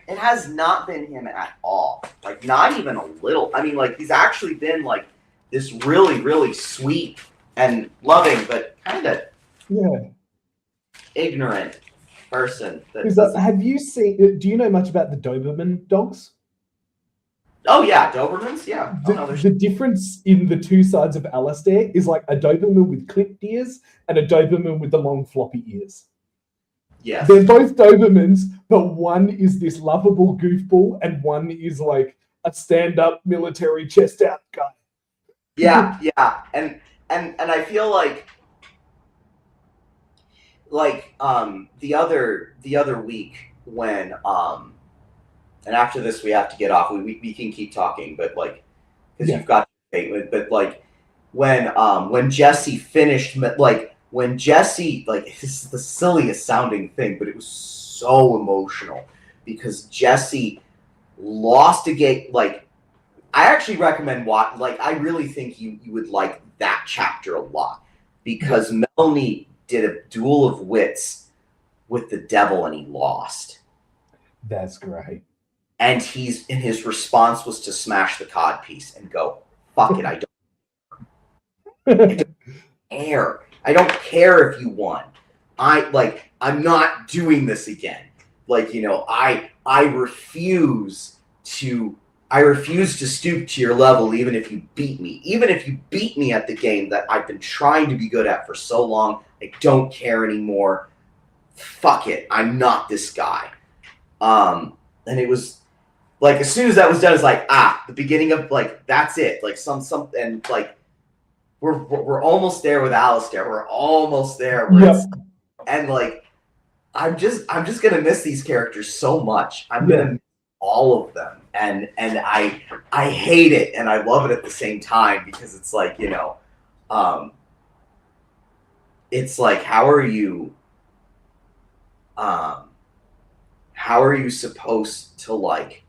It has not been him at all. Like, not even a little. I mean, like, he's actually been, like, this really, really sweet and loving, but kind of ignorant person. Have you seen... Do you know much about the Doberman dogs? Oh, yeah. Dobermans? Yeah. The difference in the two sides of Alistair is, like, a Doberman with clipped ears and a Doberman with the long floppy ears. Yes. They're both Dobermans, but one is this lovable goofball and one is like a stand-up military chest-out guy. Yeah. And I feel like the other week when and after this we have to get off. We can keep talking, but like because you've got but like when Jesse finished when Jesse, like, this is the silliest sounding thing, but it was so emotional because Jesse lost a game. Like, I actually recommend I really think you would like that chapter a lot because Melanie did a duel of wits with the devil and he lost. That's great. And his response was to smash the cod piece and go, fuck it, I don't care. I don't care if you won. I'm not doing this again. Like, I refuse to stoop to your level even if you beat me. Even if you beat me at the game that I've been trying to be good at for so long, I don't care anymore. Fuck it. I'm not this guy. And it was like as soon as that was done, it's like, the beginning of like that's it. Like and like We're almost there with Alistair. We're almost there. And like, I'm just gonna miss these characters so much. I'm gonna miss all of them, and I hate it and I love it at the same time because it's like it's like how are you supposed to like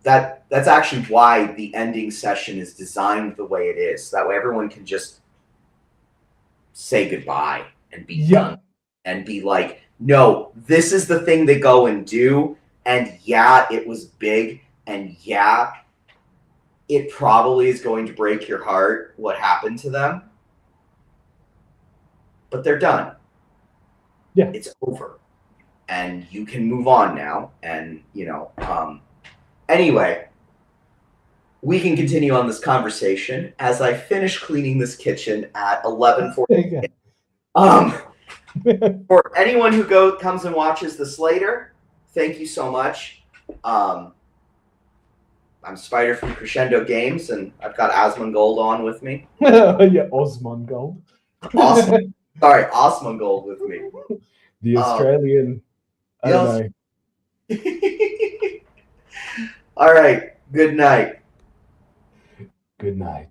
that? That's actually why the ending session is designed the way it is. So that way everyone can just say goodbye and be done and be like, no, this is the thing they go and do. And it was big. And it probably is going to break your heart what happened to them. But they're done. Yeah. It's over. And you can move on now. And, anyway, we can continue on this conversation as I finish cleaning this kitchen at 11:40. For anyone who comes and watches this later, thank you so much. I'm Spider from Crescendo Games, and I've got Asmongold on with me. Osmongold. Awesome. Sorry, Osmongold with me. The Australian. I don't know. All right. Good night. Good night.